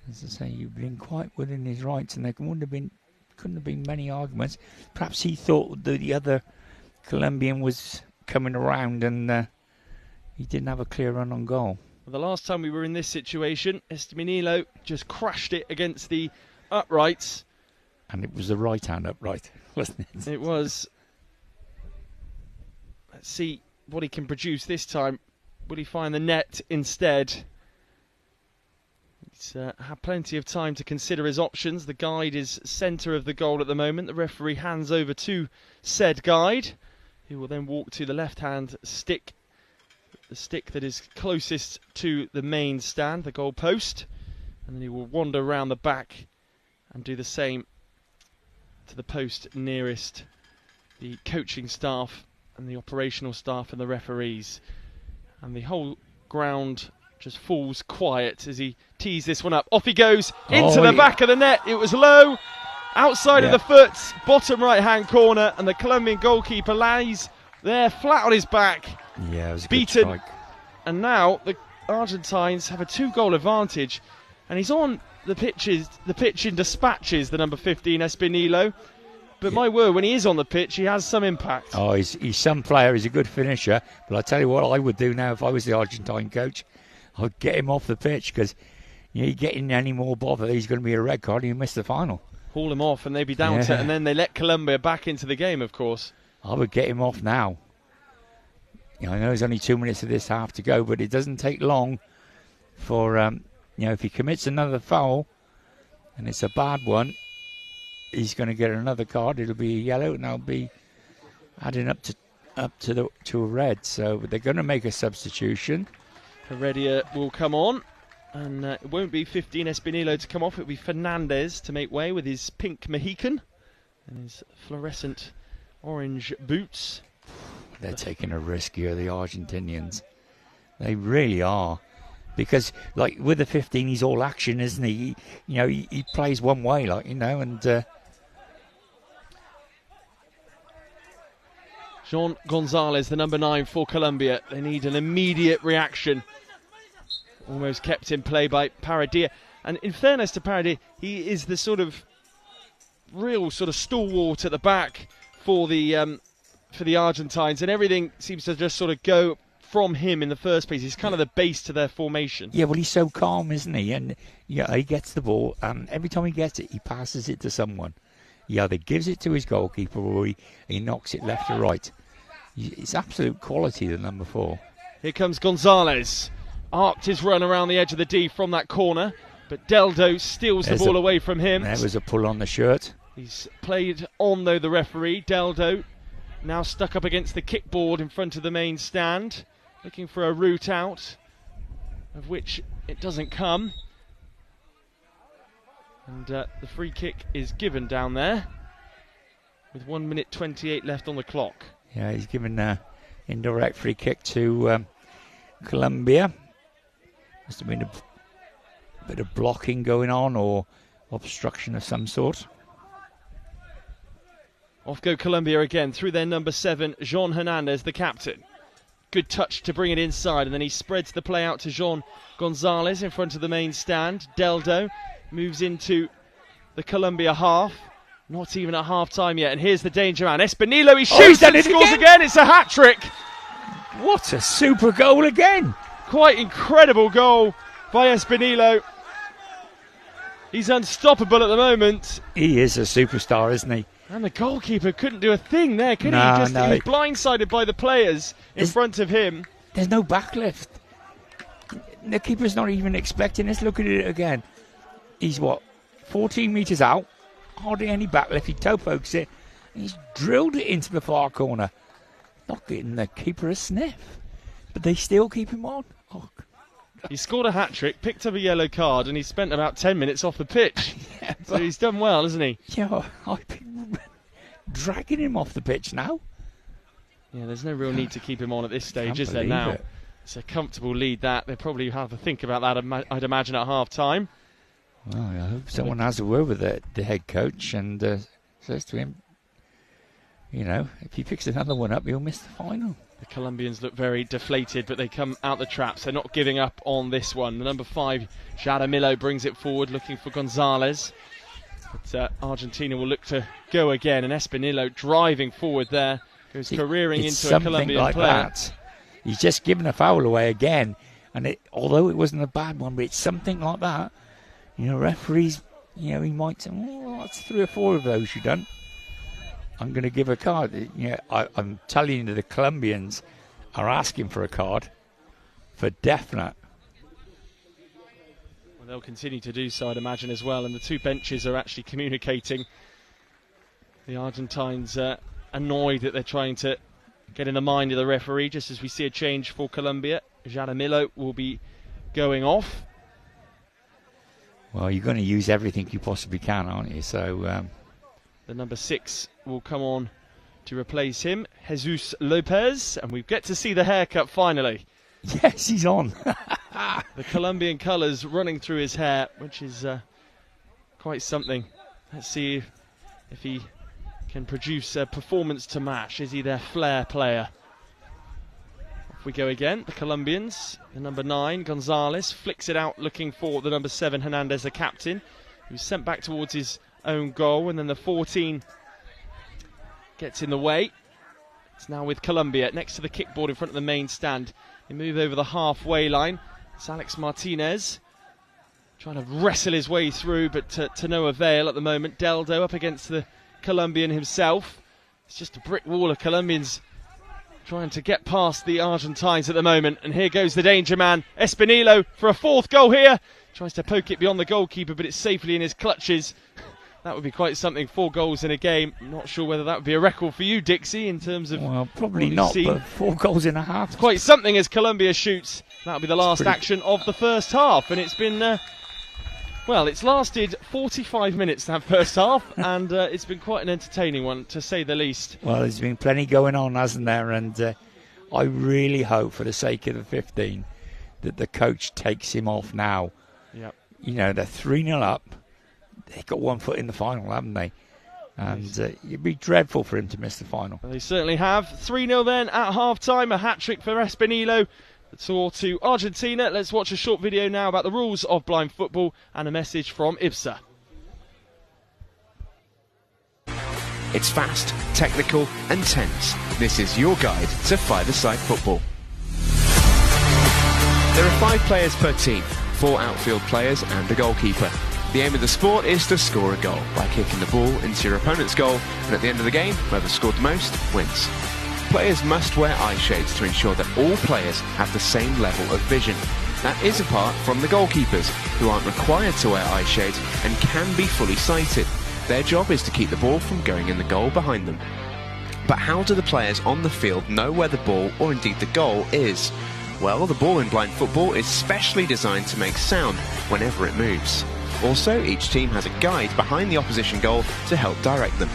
I say, you've been quite within his rights, and there couldn't have been many arguments. Perhaps he thought that the other Colombian was coming around, and he didn't have a clear run on goal. Well, the last time we were in this situation, Espinillo just crashed it against the uprights. And it was the right-hand upright, wasn't it? It was. Let's see what he can produce this time. Will he find the net instead? He's had plenty of time to consider his options. The guide is centre of the goal at the moment. The referee hands over to said guide, who will then walk to the left-hand stick, the stick that is closest to the main stand, the goal post, and then he will wander around the back and do the same to the post nearest the coaching staff and the operational staff and the referees. And the whole ground just falls quiet as he tees this one up. Off he goes into the back of the net. It was low, outside of the foot, bottom right-hand corner, and the Colombian goalkeeper lays there flat on his back. Yeah, it was a beaten. good strike. And now the Argentines have a 2-goal advantage, and he's on the pitch in dispatches, the number 15 Espinillo. But my word, when he is on the pitch, he has some impact. Oh, he's some player. He's a good finisher. But I tell you what, I would do now if I was the Argentine coach. I'd get him off the pitch, because you get in any more bother, he's going to be a red card and you miss the final. Haul him off and they'd be down to it, and then they let Colombia back into the game, of course. I would get him off now. I know there's only 2 minutes of this half to go, but it doesn't take long for, if he commits another foul, and it's a bad one, he's going to get another card. It'll be a yellow, and that'll be adding up to a red. So they're going to make a substitution. Heredia will come on, and it won't be 15 Espinillo to come off. It'll be Fernandez to make way with his pink Mohican and his fluorescent orange boots. They're taking a risk here, the Argentinians. They really are. Because, like, with the 15, he's all action, isn't he? He plays one way, and... Jean Gonzalez, the number 9 for Colombia. They need an immediate reaction. Almost kept in play by Paradilla. And in fairness to Paradilla, he is the real stalwart at the back for the Argentines, and everything seems to just go from him in the first place. He's kind of the base to their formation. Yeah, well, he's so calm, isn't he? And yeah, he gets the ball, and every time he gets it, he passes it to someone. He either gives it to his goalkeeper or he knocks it left or right. It's absolute quality, the number 4. Here comes Gonzalez. Arced his run around the edge of the D from that corner, but Deldo steals the ball away from him. There was a pull on the shirt. He's played on, though, the referee. Deldo now stuck up against the kickboard in front of the main stand, looking for a route out, of which it doesn't come. And the free kick is given down there, with 1 minute 28 left on the clock. Yeah, he's given an indirect free kick to Colombia. Must have been a bit of blocking going on, or obstruction of some sort. Off go Colombia again, through their number 7, Jean Hernandez, the captain. Good touch to bring it inside, and then he spreads the play out to Jean Gonzalez in front of the main stand. Deldo moves into the Colombia half. Not even at half-time yet, and here's the danger man. Espinilo, he shoots and scores again. It's a hat-trick. What a super goal again. Quite incredible goal by Espinilo. He's unstoppable at the moment. He is a superstar, isn't he? And the goalkeeper couldn't do a thing there, could he? No. He was blindsided by the players in front of him. There's no backlift. The keeper's not even expecting this. Look at it again. He's 14 metres out. Hardly any backlift. He toe pokes it. And he's drilled it into the far corner. Not getting the keeper a sniff. But they still keep him on. Oh. He scored a hat-trick, picked up a yellow card, and he spent about 10 minutes off the pitch. Yeah, so he's done well, hasn't he? Yeah, I've been dragging him off the pitch now. Yeah, there's no real need to keep him on at this stage, is there now? It's a comfortable lead that. They'll probably have to think about that, I'd imagine, at half-time. Well, I hope someone has a word with the head coach and says to him, if he picks another one up, he'll miss the final. The Colombians look very deflated, but they come out the traps. They're not giving up on this one. The number 5, Jaramillo, brings it forward, looking for Gonzalez. But Argentina will look to go again, and Espinilo driving forward there, goes careering into a Colombian like player. That. He's just given a foul away again, and although it wasn't a bad one, but it's something like that. Referees, he might say, that's 3 or 4 of those you done. I'm going to give a card. I'm telling you, the Colombians are asking for a card for definite. Well, they'll continue to do so, I'd imagine, as well. And the 2 benches are actually communicating. The Argentines are annoyed that they're trying to get in the mind of the referee, just as we see a change for Colombia. Jaramillo will be going off. Well, you're going to use everything you possibly can, aren't you? So the number 6 will come on to replace him, Jesus Lopez, and we get to see the haircut finally. Yes, he's on. The Colombian colours running through his hair, which is quite something. Let's see if he can produce a performance to match. Is he their flair player? Off we go again. The Colombians, the number 9, Gonzalez, flicks it out looking for the number 7, Hernandez, the captain, who's sent back towards his own goal, and then the 14 gets in the way. It's now with Colombia next to the kickboard in front of the main stand. They move over the halfway line. It's Alex Martinez trying to wrestle his way through, but to no avail at the moment. Deldo up against the Colombian himself. It's just a brick wall of Colombians trying to get past the Argentines at the moment. And here goes the danger man, Espinilo, for a 4th goal here. Tries to poke it beyond the goalkeeper, but it's safely in his clutches. That would be quite something, 4 goals in a game. I'm not sure whether that would be a record for you, Dixie, in terms of... Well, probably not, but 4 goals in a half. It's quite something as Colombia shoots. That'll be the last action of the first half. And it's been, it's lasted 45 minutes, that first half. And it's been quite an entertaining one, to say the least. Well, there's been plenty going on, hasn't there? And I really hope, for the sake of the 15, that the coach takes him off now. Yep. They're 3-0 up. They've got 1 foot in the final, haven't they? And it'd be dreadful for him to miss the final. Well, they certainly have. 3-0 then at half-time. A hat-trick for Espinilo. To Argentina. Let's watch a short video now about the rules of blind football and a message from IBSA. It's fast, technical and tense. This is your guide to five-a-side football. There are 5 players per team, 4 outfield players and a goalkeeper. The aim of the sport is to score a goal by kicking the ball into your opponent's goal, and at the end of the game, whoever scored the most wins. Players must wear eye shades to ensure that all players have the same level of vision. That is apart from the goalkeepers, who aren't required to wear eye shades and can be fully sighted. Their job is to keep the ball from going in the goal behind them. But how do the players on the field know where the ball, or indeed the goal, is? Well, the ball in blind football is specially designed to make sound whenever it moves. Also, each team has a guide behind the opposition goal to help direct them.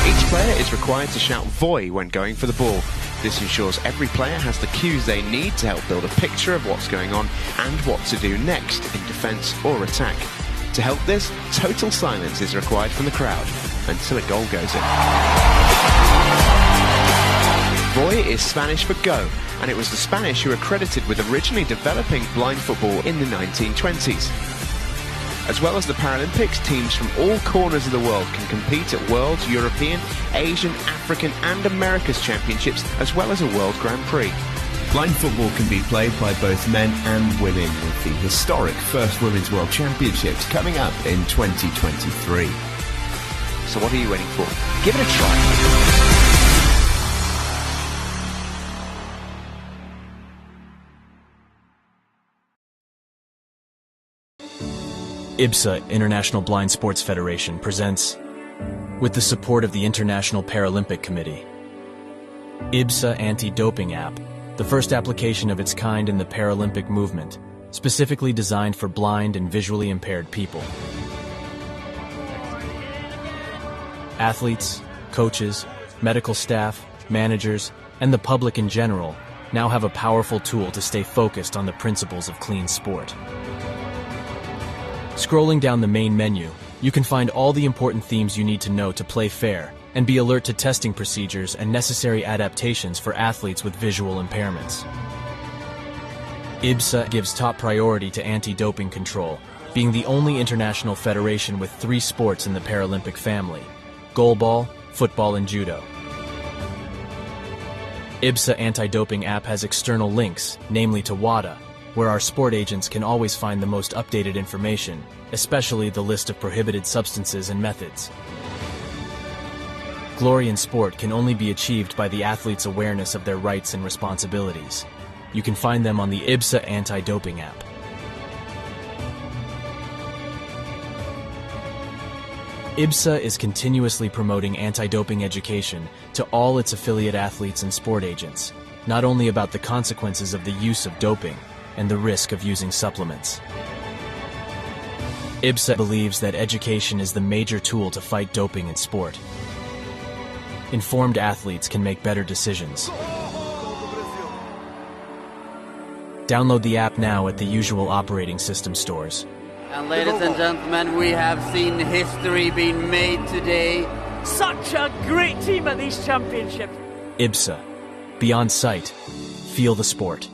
Each player is required to shout "Voy" when going for the ball. This ensures every player has the cues they need to help build a picture of what's going on and what to do next in defence or attack. To help this, total silence is required from the crowd until a goal goes in. Voy is Spanish for go, and it was the Spanish who were credited with originally developing blind football in the 1920s. As well as the Paralympics, teams from all corners of the world can compete at World, European, Asian, African and America's Championships, as well as a World Grand Prix. Blind football can be played by both men and women, with the historic first Women's World Championships coming up in 2023. So what are you waiting for? Give it a try. IBSA, International Blind Sports Federation, presents, with the support of the International Paralympic Committee, IBSA Anti-Doping App, the first application of its kind in the Paralympic movement, specifically designed for blind and visually impaired people. Athletes, coaches, medical staff, managers, and the public in general now have a powerful tool to stay focused on the principles of clean sport. Scrolling down the main menu, you can find all the important themes you need to know to play fair and be alert to testing procedures and necessary adaptations for athletes with visual impairments. IBSA gives top priority to anti-doping control, being the only international federation with 3 sports in the Paralympic family: goalball, football, and judo. IBSA Anti-Doping App has external links, namely to WADA, where our sport agents can always find the most updated information, especially the list of prohibited substances and methods. Glory in sport can only be achieved by the athlete's awareness of their rights and responsibilities. You can find them on the IBSA Anti-Doping App. IBSA is continuously promoting anti-doping education to all its affiliate athletes and sport agents, not only about the consequences of the use of doping and the risk of using supplements. IBSA believes that education is the major tool to fight doping in sport. Informed athletes can make better decisions. Download the app now at the usual operating system stores. And ladies and gentlemen, we have seen history being made today. Such a great team at these championships. IBSA. Beyond sight. Feel the sport.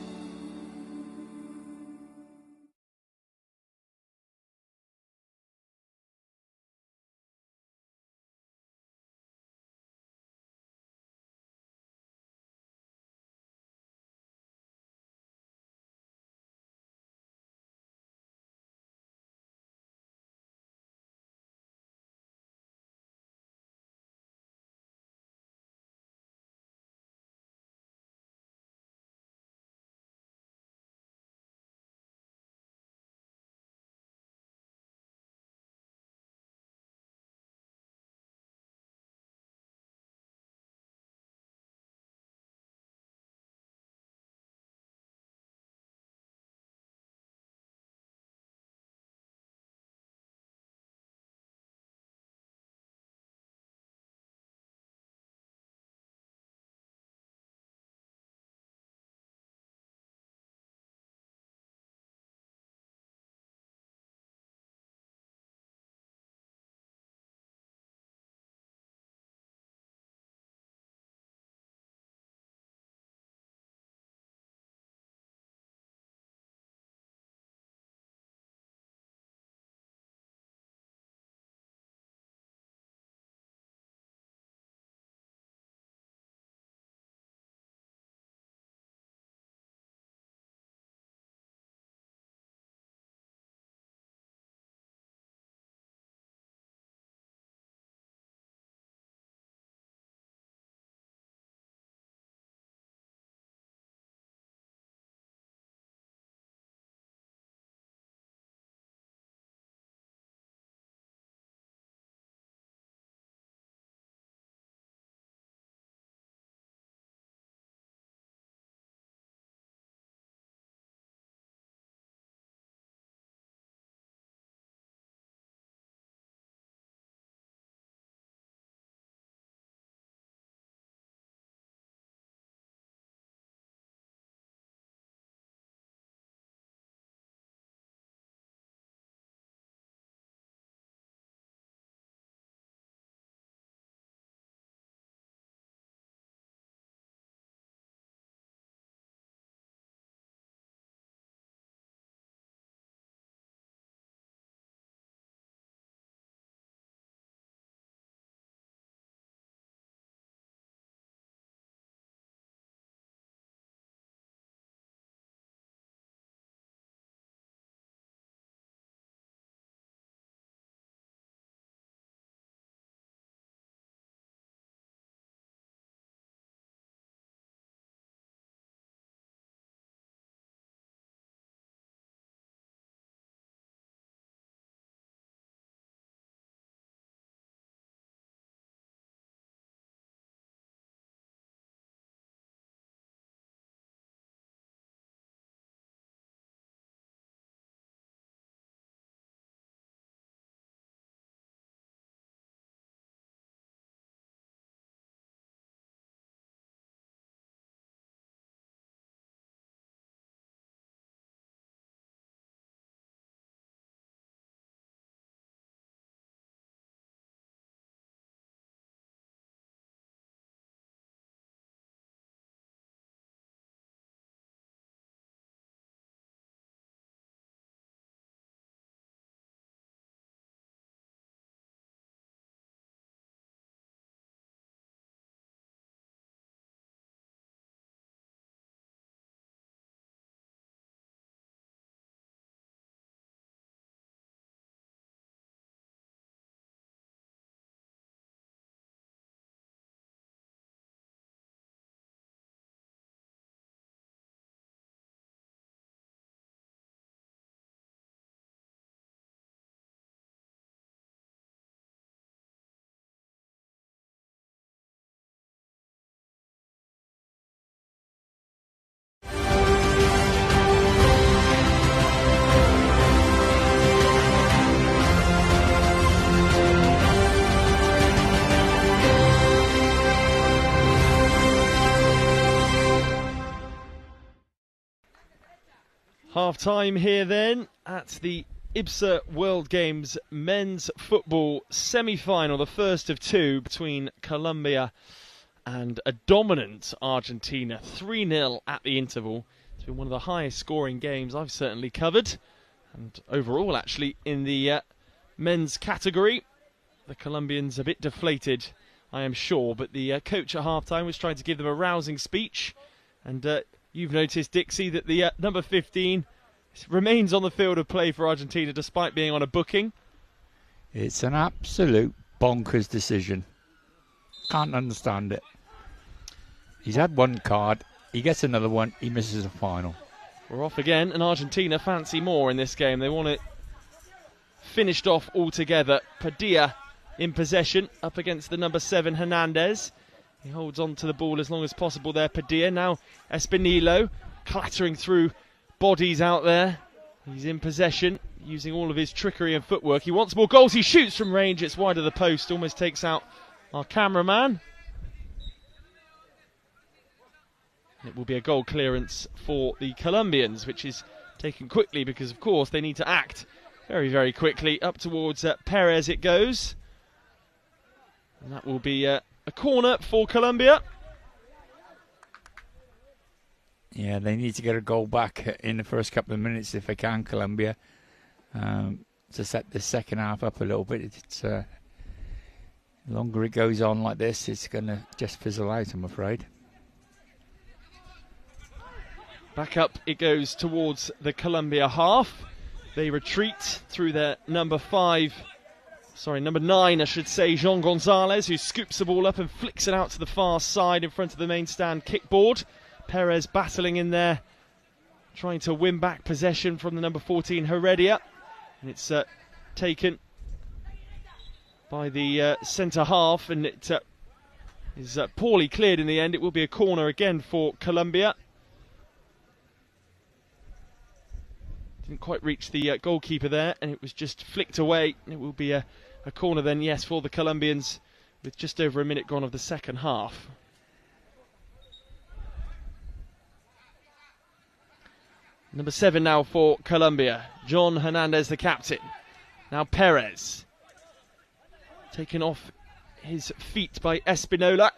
Half-time here then at the IBSA World Games men's football semi-final, the first of two between Colombia and a dominant Argentina. 3-0 at the interval. It's been one of the highest scoring games I've certainly covered. And overall, actually, in the men's category, the Colombians a bit deflated, I am sure. But the coach at half-time was trying to give them a rousing speech. And you've noticed, Dixie, that the number 15 remains on the field of play for Argentina despite being on a booking. It's an absolute bonkers decision. Can't understand it. He's had one card, he gets another one, he misses a final. We're off again, and Argentina fancy more in this game. They want it finished off altogether. Padilla in possession, up against the number 7, Hernandez. He holds on to the ball as long as possible there, Padilla. Now Espinillo clattering through bodies out there. He's in possession, using all of his trickery and footwork. He wants more goals. He shoots from range. It's wide of the post. Almost takes out our cameraman. It will be a goal clearance for the Colombians, which is taken quickly because, of course, they need to act very, very quickly. Up towards Perez it goes. And that will be a corner for Colombia. Yeah, they need to get a goal back in the first couple of minutes if they can, Colombia, to set the second half up a little bit. It's the longer it goes on like this, it's going to just fizzle out, I'm afraid. Back up it goes towards the Colombia half. They retreat through their number 9, I should say, Jean Gonzalez, who scoops the ball up and flicks it out to the far side in front of the main stand kickboard. Perez battling in there, trying to win back possession from the number 14, Heredia. And it's taken by the centre half, and it is poorly cleared in the end. It will be a corner again for Colombia. Didn't quite reach the goalkeeper there, and it was just flicked away. It will be a corner then, yes, for the Colombians, with just over a minute gone of the second half. Number 7 now for Colombia. John Hernandez, the captain. Now Perez. Taken off his feet by Espinola.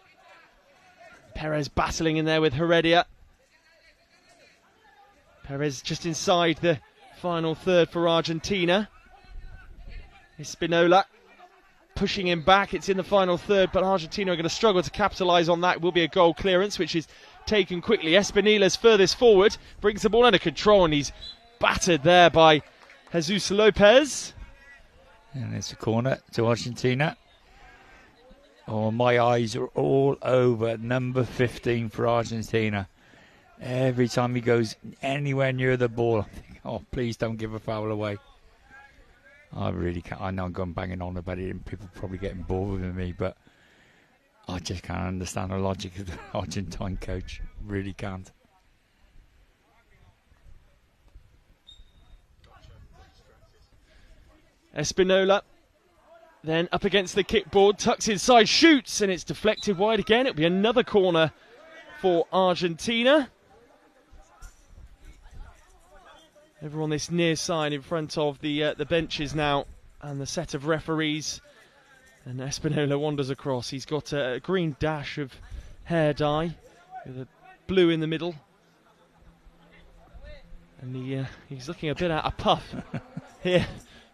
Perez battling in there with Heredia. Perez just inside the final third for Argentina. Espinola pushing him back. It's in the final third, but Argentina are going to struggle to capitalise on that. It will be a goal clearance, which is taken quickly. Espinila's furthest forward, brings the ball under control, and he's battered there by Jesus Lopez. And it's a corner to Argentina. Oh, my eyes are all over number 15 for Argentina. Every time he goes anywhere near the ball, I think, oh, please don't give a foul away. I really can't. I know I'm going banging on about it and people are probably getting bored with me, but I just can't understand the logic of the Argentine coach. Really can't. Espinola then up against the kickboard, tucks inside, shoots, and it's deflected wide again. It'll be another corner for Argentina. Over on this near side in front of the benches now and the set of referees. And Espinola wanders across. He's got a green dash of hair dye with a blue in the middle. And he's looking a bit out of puff here.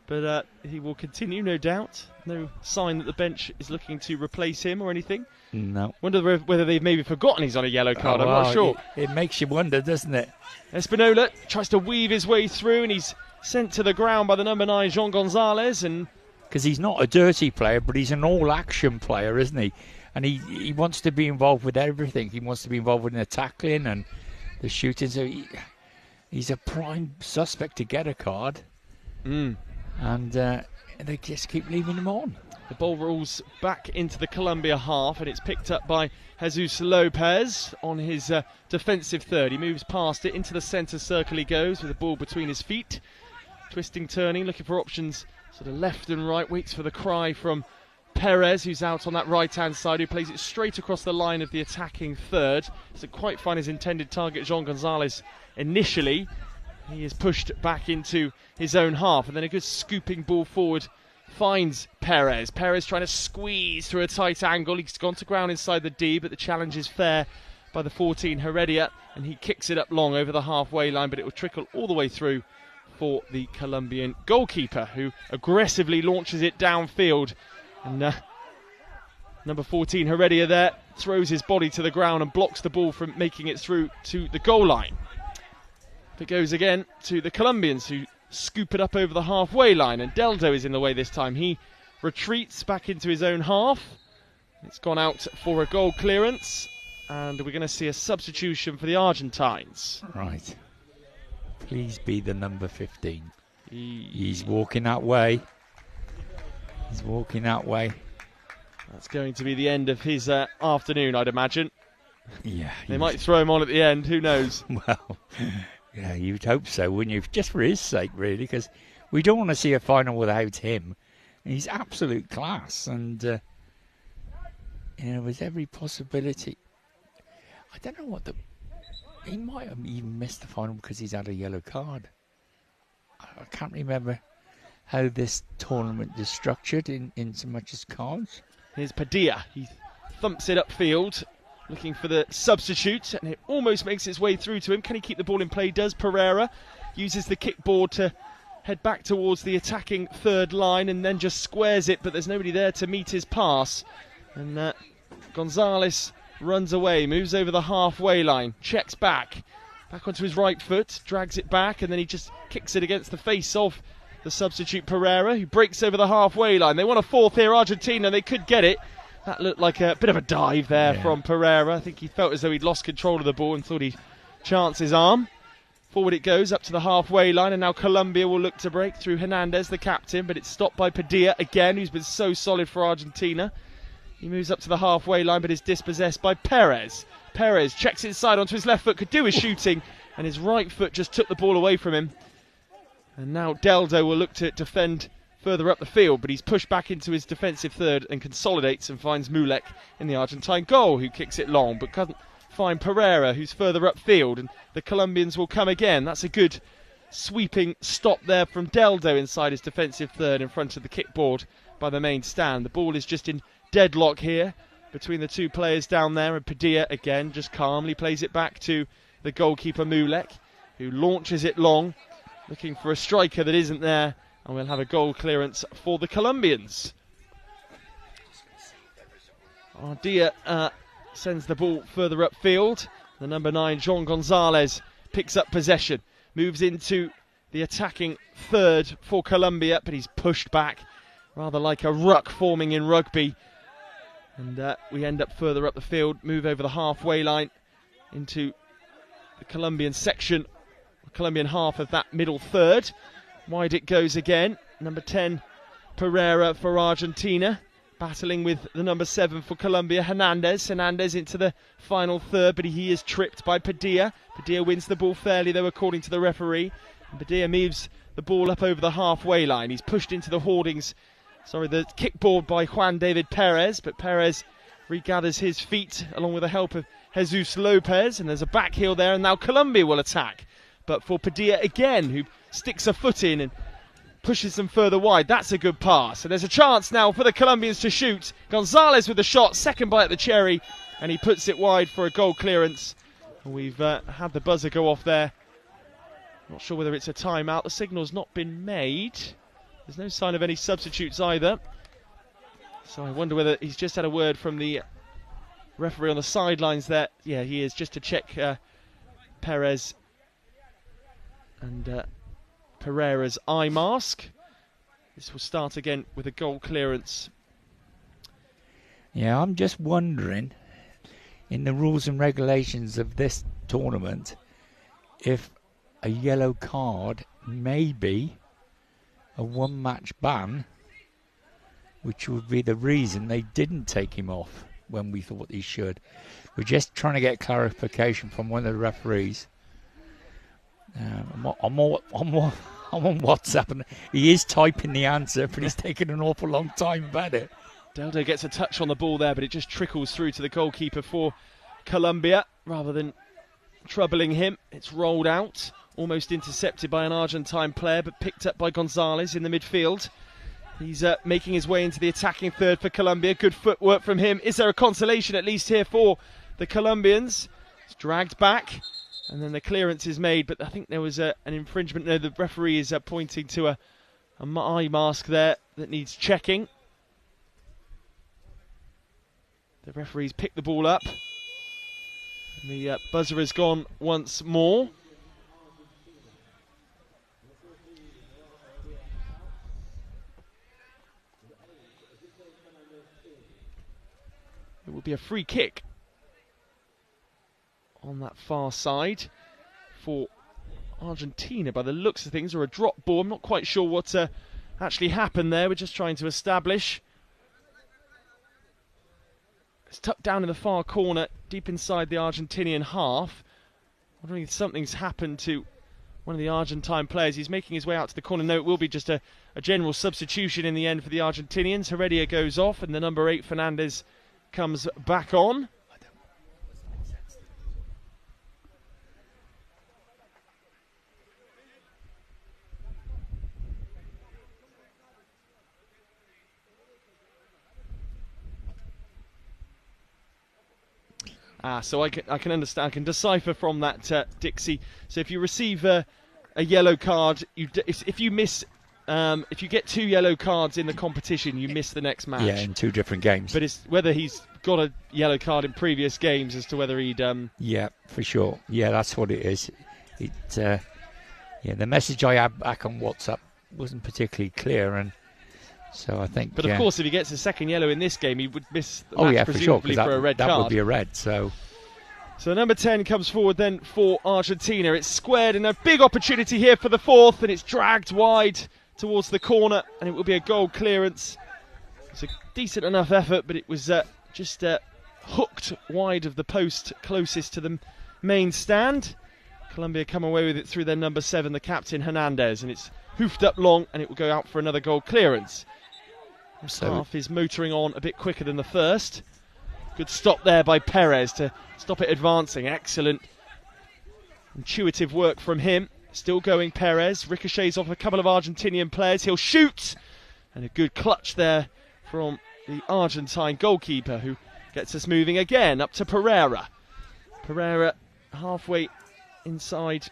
But he will continue, no doubt. No sign that the bench is looking to replace him or anything. No. Wonder whether they've maybe forgotten he's on a yellow card. I'm not sure. It makes you wonder, doesn't it? Espinola tries to weave his way through, and he's sent to the ground by the number 9, Jean Gonzalez. And because he's not a dirty player, but he's an all-action player, isn't he? And he wants to be involved with everything. He wants to be involved in the tackling and the shooting. So he's a prime suspect to get a card. And they just keep leaving him on. The ball rolls back into the Colombia half, and it's picked up by Jesus Lopez on his defensive third. He moves past it, into the centre circle he goes with the ball between his feet. Twisting, turning, looking for options sort of left and right, waits for the cry from Perez, who's out on that right-hand side, who plays it straight across the line of the attacking third. Doesn't quite find his intended target, Jean Gonzalez, initially. He is pushed back into his own half, and then a good scooping ball forward finds Perez. Perez trying to squeeze through a tight angle. He's gone to ground inside the D, but the challenge is fair by the 14 Heredia, and he kicks it up long over the halfway line, but it will trickle all the way through for the Colombian goalkeeper, who aggressively launches it downfield. And number 14 Heredia there throws his body to the ground and blocks the ball from making it through to the goal line. It goes again to the Colombians, who scoop it up over the halfway line, and Deldo is in the way this time. He retreats back into his own half. It's gone out for a goal clearance, and we're going to see a substitution for the Argentines. Right. Please be the number 15. He's walking that way. He's walking that way. That's going to be the end of his afternoon, I'd imagine. Yeah. They might throw him on at the end, who knows? Well, yeah, you'd hope so, wouldn't you? Just for his sake, really, because we don't want to see a final without him. He's absolute class, and there's every possibility. I don't know what he might have even missed the final because he's had a yellow card. I can't remember how this tournament is structured in so much as cards. Here's Padilla. He thumps it upfield, looking for the substitute, and it almost makes its way through to him. Can he keep the ball in play? Does. Pereira uses the kickboard to head back towards the attacking third line and then just squares it, but there's nobody there to meet his pass. And Gonzalez runs away, moves over the halfway line, checks back onto his right foot, drags it back, and then he just kicks it against the face of the substitute Pereira, who breaks over the halfway line. They want a fourth here, Argentina. They could get it. That looked like a bit of a dive there from Pereira. I think he felt as though he'd lost control of the ball and thought he'd chance his arm. Forward it goes up to the halfway line, and now Colombia will look to break through Hernandez, the captain, but it's stopped by Padilla again, who's been so solid for Argentina. He moves up to the halfway line, but is dispossessed by Perez. Perez checks inside onto his left foot, could do his shooting, and his right foot just took the ball away from him. And now Deldo will look to defend further up the field, but he's pushed back into his defensive third and consolidates and finds Mulek in the Argentine goal, who kicks it long, but can't find Pereira, who's further upfield, and the Colombians will come again. That's a good sweeping stop there from Deldo inside his defensive third in front of the kickboard by the main stand. The ball is just in deadlock here between the two players down there, and Padilla again just calmly plays it back to the goalkeeper Mulek, who launches it long, looking for a striker that isn't there, and we'll have a goal clearance for the Colombians. Ardilla sends the ball further upfield. The number 9, Jean Gonzalez, picks up possession, moves into the attacking third for Colombia, but he's pushed back, rather like a ruck forming in rugby. And we end up further up the field, move over the halfway line into the Colombian section, the Colombian half of that middle third. Wide it goes again. Number 10, Pereira for Argentina, battling with the number 7 for Colombia, Hernandez. Hernandez into the final third, but he is tripped by Padilla. Padilla wins the ball fairly, though, according to the referee. And Padilla moves the ball up over the halfway line. He's pushed into the hoardings. The kickboard by Juan David Perez, but Perez regathers his feet along with the help of Jesus Lopez, and there's a back heel there, and now Colombia will attack. But for Padilla again, who sticks a foot in and pushes them further wide. That's a good pass. And there's a chance now for the Colombians to shoot. Gonzalez with the shot, second bite at the cherry, and he puts it wide for a goal clearance. We've had the buzzer go off there. Not sure whether it's a timeout. The signal's not been made. There's no sign of any substitutes either. So I wonder whether he's just had a word from the referee on the sidelines there. Yeah, he is, just to check Perez and Pereira's eye mask. This will start again with a goal clearance. Yeah, I'm just wondering, in the rules and regulations of this tournament, if a yellow card may be a one-match ban, which would be the reason they didn't take him off when we thought he should. We're just trying to get clarification from one of the referees. I'm on WhatsApp, and he is typing the answer, but he's taking an awful long time about it. Deldo gets a touch on the ball there, but it just trickles through to the goalkeeper for Colombia rather than troubling him. It's rolled out almost intercepted by an Argentine player, but picked up by Gonzalez in the midfield. He's making his way into the attacking third for Colombia. Good footwork from him. Is there a consolation at least here for the Colombians? It's dragged back, and then the clearance is made, but I think there was an infringement. No, the referee is pointing to a eye mask there that needs checking. The referee's picked the ball up, and the buzzer has gone once more. It will be a free kick on that far side for Argentina by the looks of things, or a drop ball. I'm not quite sure what actually happened there. We're just trying to establish. It's tucked down in the far corner, deep inside the Argentinian half. Wondering if something's happened to one of the Argentine players. He's making his way out to the corner. No, it will be just a general substitution in the end for the Argentinians. Heredia goes off, and the number 8, Fernandez, comes back on. So I can understand, I can decipher from that, Dixie. So if you receive a yellow card, if you miss, if you get 2 yellow cards in the competition, you miss the next match. Yeah, in 2 different games. But it's whether he's got a yellow card in previous games as to whether he'd. Yeah, for sure. Yeah, that's what it is. Yeah, the message I had back on WhatsApp wasn't particularly clear, and so I think. But of course, if he gets a second yellow in this game, he would miss the match, presumably, for sure, for a red that card. That would be a red. So number 10 comes forward then for Argentina. It's squared, and a big opportunity here for the 4th, and it's dragged wide towards the corner, and it will be a goal clearance. It's a decent enough effort, but it was just hooked wide of the post closest to the main stand. Colombia come away with it through their number 7, the captain Hernandez, and it's hoofed up long, and it will go out for another goal clearance. The half is motoring on a bit quicker than the first. Good stop there by Perez to stop it advancing. Excellent intuitive work from him. Still going Perez. Ricochets off a couple of Argentinian players. He'll shoot. And a good clutch there from the Argentine goalkeeper, who gets us moving again up to Pereira. Pereira halfway inside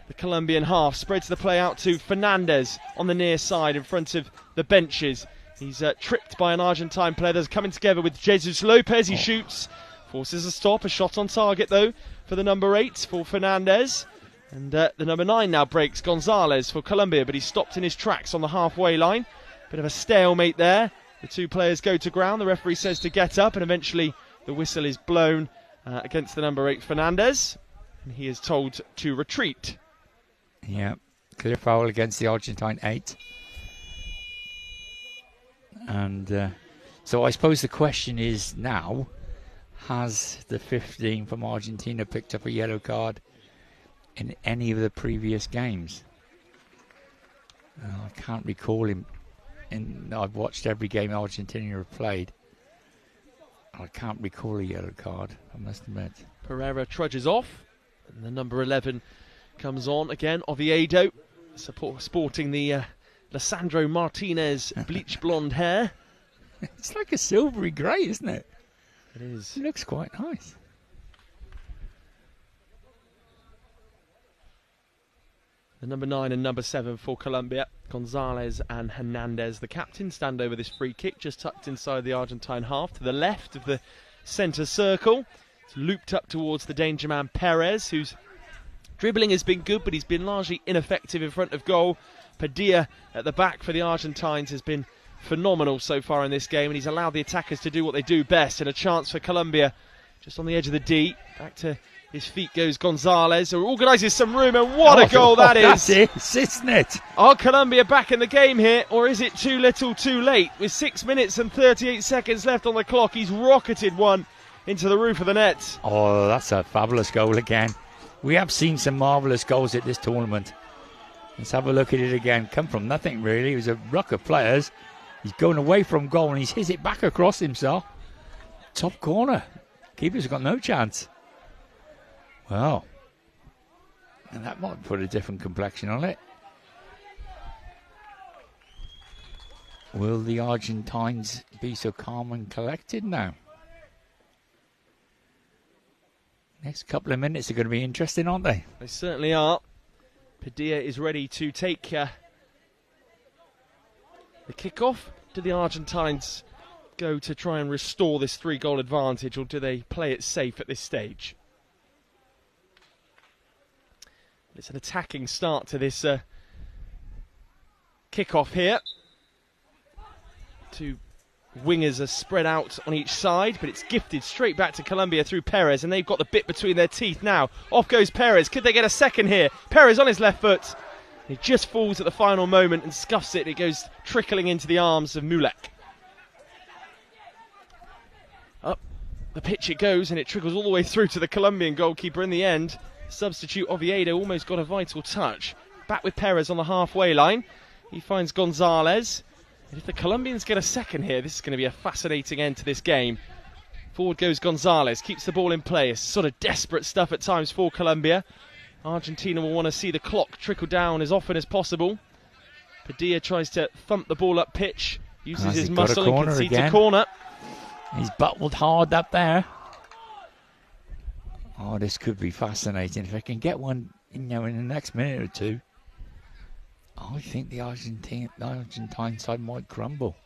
the Colombian half. Spreads the play out to Fernandez on the near side in front of the benches. He's tripped by an Argentine player. They're coming together with Jesus Lopez. He shoots. Forces a stop. A shot on target, though, for the number 8, for Fernandez. And the number 9 now breaks, Gonzalez, for Colombia, but he's stopped in his tracks on the halfway line. Bit of a stalemate there. The 2 players go to ground. The referee says to get up, and eventually the whistle is blown against the number 8, Fernandez. And he is told to retreat. Yeah, clear foul against the Argentine 8. And so I suppose the question is now, has the 15 from Argentina picked up a yellow card in any of the previous games? I can't recall him. I've watched every game Argentina have played. I can't recall a yellow card, I must admit. Pereira trudges off, and the number 11 comes on again. Oviedo, sporting the Lisandro Martinez bleach blonde hair. It's like a silvery grey, isn't it? It is. It looks quite nice. The number 9 and number 7 for Colombia, Gonzalez and Hernandez. The captain stand over this free kick, just tucked inside the Argentine half to the left of the centre circle. It's looped up towards the danger man Perez, whose dribbling has been good, but he's been largely ineffective in front of goal. Padilla at the back for the Argentines has been phenomenal so far in this game, and he's allowed the attackers to do what they do best. And a chance for Colombia just on the edge of the D. Back to his feet goes Gonzalez, who organises some room, and what a goal that is! Isn't it? Are Colombia back in the game here, or is it too little too late? With 6 minutes and 38 seconds left on the clock, he's rocketed one into the roof of the net. Oh, that's a fabulous goal again. We have seen some marvellous goals at this tournament. Let's have a look at it again. Come from nothing, really. It was a ruck of players. He's going away from goal, and he's hit it back across himself. Top corner. Keeper's got no chance. Wow. And that might put a different complexion on it. Will the Argentines be so calm and collected now? Next couple of minutes are going to be interesting, aren't they? They certainly are. Padilla is ready to take the kickoff. Do the Argentines go to try and restore this 3-goal advantage, or do they play it safe at this stage? It's an attacking start to this kickoff here. Two wingers are spread out on each side, but it's gifted straight back to Colombia through Perez, and they've got the bit between their teeth now. Off goes Perez. Could they get a second here? Perez on his left foot. He just falls at the final moment and scuffs it. It goes trickling into the arms of Mulek. Up the pitch it goes, and it trickles all the way through to the Colombian goalkeeper in the end. Substitute Oviedo almost got a vital touch. Back with Perez on the halfway line. He finds Gonzalez. And if the Colombians get a second here, this is going to be a fascinating end to this game. Forward goes Gonzalez, keeps the ball in play. It's sort of desperate stuff at times for Colombia. Argentina will want to see the clock trickle down as often as possible. Padilla tries to thump the ball up pitch, uses his muscle and concedes a corner. He's bottled hard up there. Oh, this could be fascinating. If I can get one in the next minute or two, I think the Argentine side might crumble.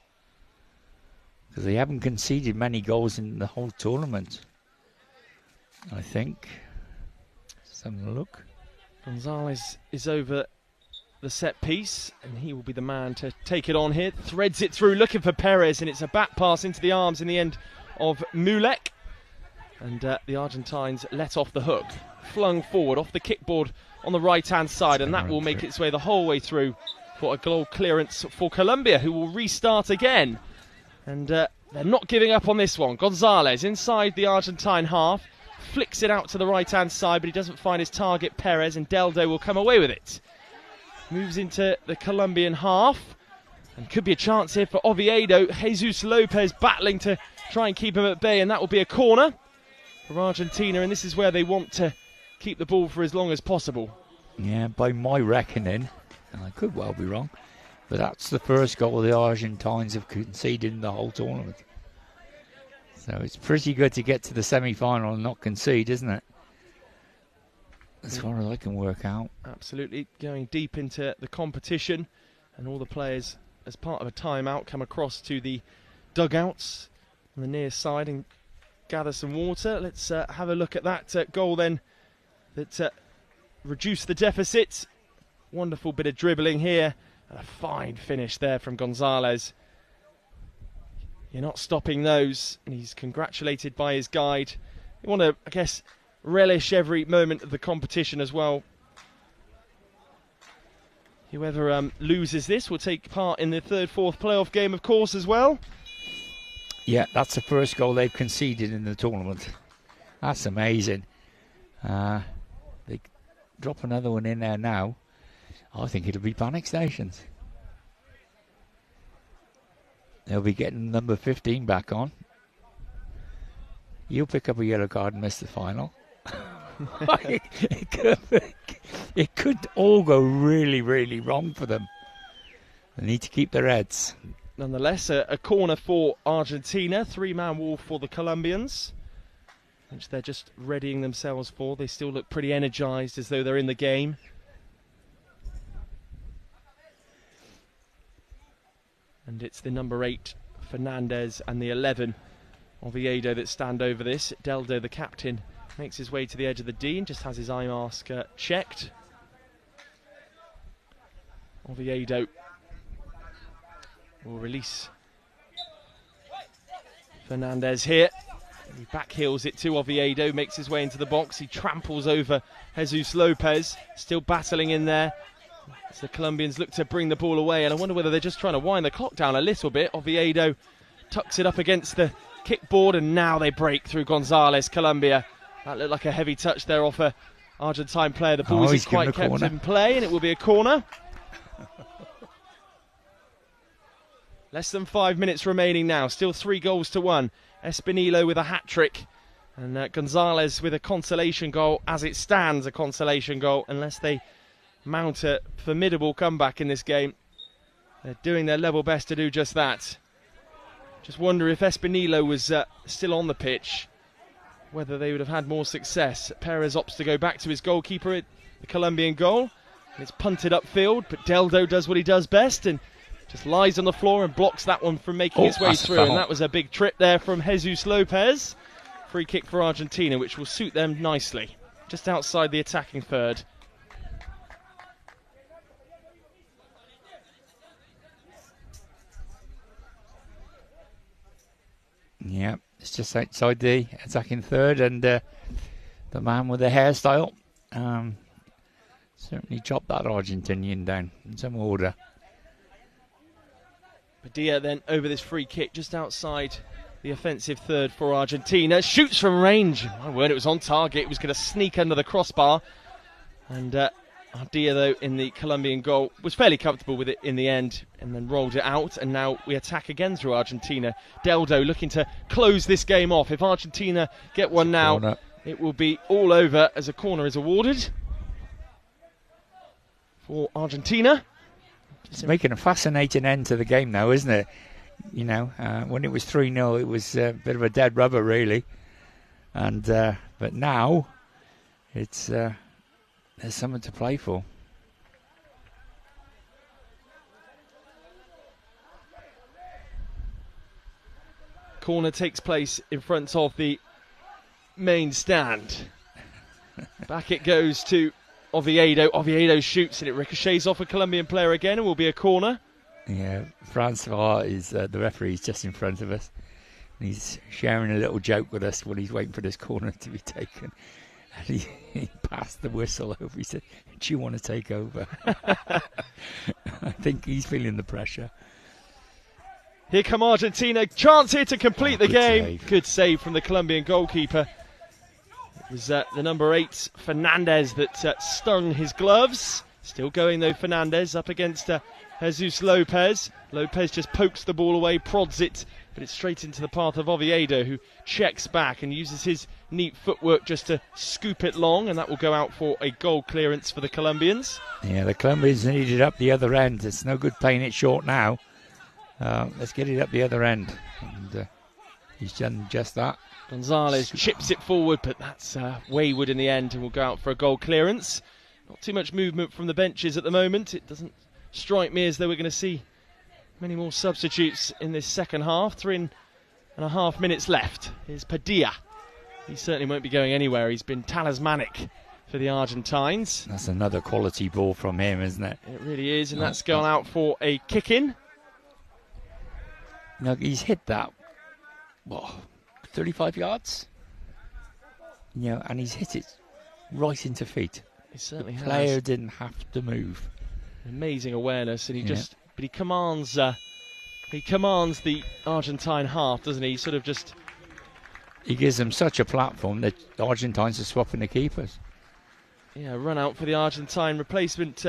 Because they haven't conceded many goals in the whole tournament, I think. Just having a look. Gonzalez is over the set piece, and he will be the man to take it on here. Threads it through, looking for Perez, and it's a back pass into the arms in the end of Mulek. And the Argentines let off the hook. Flung forward off the kickboard on the right-hand side, and that will make its way the whole way through for a goal clearance for Colombia, who will restart again. And they're not giving up on this one. Gonzalez inside the Argentine half, flicks it out to the right-hand side, but he doesn't find his target, Perez, and Deldo will come away with it. Moves into the Colombian half, and could be a chance here for Oviedo. Jesus Lopez battling to try and keep him at bay, and that will be a corner for Argentina, and this is where they want to keep the ball for as long as possible. Yeah, by my reckoning, and I could well be wrong, but that's the first goal the Argentines have conceded in the whole tournament. So it's pretty good to get to the semi-final and not concede, isn't it? As far as I can work out. Absolutely, going deep into the competition, and all the players, as part of a timeout, come across to the dugouts on the near side and gather some water. Let's have a look at that goal then that reduced the deficit. Wonderful bit of dribbling here, and a fine finish there from Gonzalez. You're not stopping those, and he's congratulated by his guide. You want to, I guess, relish every moment of the competition as well. Whoever loses this will take part in the third, fourth playoff game, of course, as well. Yeah, that's the first goal they've conceded in the tournament. That's amazing. They drop another one in there now. I think it'll be panic stations. They'll be getting number 15 back on. You'll pick up a yellow card and miss the final. It could all go really, really wrong for them. They need to keep their heads. Nonetheless, a corner for Argentina. 3-man wall for the Colombians, which they're just readying themselves for. They still look pretty energised, as though they're in the game. And it's the number 8, Fernandez, and the 11, Oviedo, that stand over this. Deldo, the captain, makes his way to the edge of the D and just has his eye mask checked. Oviedo will release Fernandez here. He backheels it to Oviedo, makes his way into the box. He tramples over Jesus Lopez, still battling in there as the Colombians look to bring the ball away. And I wonder whether they're just trying to wind the clock down a little bit. Oviedo tucks it up against the kickboard, and now they break through Gonzalez, Colombia. That looked like a heavy touch there off a Argentine player. The ball isn't quite kept in play, and it will be a corner. Less than 5 minutes remaining now. Still 3-1. Espinillo with a hat-trick. And Gonzalez with a consolation goal, as it stands, a consolation goal, unless they mount a formidable comeback in this game. They're doing their level best to do just that. Just wonder if Espinillo was still on the pitch, whether they would have had more success. Perez opts to go back to his goalkeeper at the Colombian goal. And it's punted upfield, but Deldo does what he does best and just lies on the floor and blocks that one from making its way through. And that was a big trip there from Jesus Lopez. Free kick for Argentina, which will suit them nicely. Just outside the attacking third. Yeah, it's just outside the attacking third, and the man with the hairstyle certainly chopped that Argentinian down in some order. Padilla then over this free kick just outside the offensive third for Argentina. Shoots from range. My word, it was on target. It was going to sneak under the crossbar. And Padilla, though, in the Colombian goal, was fairly comfortable with it in the end and then rolled it out. And now we attack again through Argentina. Deldo looking to close this game off. If Argentina get one now, it will be all over as a corner is awarded for Argentina. It's making a fascinating end to the game now, isn't it? You know, when it was 3-0, it was a bit of a dead rubber, really. And but now, it's there's something to play for. Corner takes place in front of the main stand. Back it goes to Oviedo. Oviedo shoots and it ricochets off a Colombian player again and will be a corner. Yeah, Francois is the referee is just in front of us. And he's sharing a little joke with us while he's waiting for this corner to be taken. And he passed the whistle over. He said, "Do you want to take over?" I think he's feeling the pressure. Here come Argentina. Chance here to complete the game. Save. Good save from the Colombian goalkeeper. It was the number 8, Fernandez, that stung his gloves. Still going, though, Fernandez up against Jesus Lopez. Lopez just pokes the ball away, prods it, but it's straight into the path of Oviedo, who checks back and uses his neat footwork just to scoop it long, and that will go out for a goal clearance for the Colombians. Yeah, the Colombians need it up the other end. It's no good playing it short now. Let's get it up the other end. And he's done just that. Gonzalez chips it forward, but that's wayward in the end and will go out for a goal clearance. Not too much movement from the benches at the moment. It doesn't strike me as though we're going to see many more substitutes in this second half. 3.5 minutes left. Here's Padilla. He certainly won't be going anywhere. He's been talismanic for the Argentines. That's another quality ball from him, isn't it? It really is, and that's gone out for a kick-in. No, he's hit that, 35 yards? Yeah, and he's hit it right into feet. He certainly has. The player didn't have to move. Amazing awareness, and he commands the Argentine half, doesn't he? Sort of just. He gives them such a platform that the Argentines are swapping the keepers. Yeah, run out for the Argentine replacement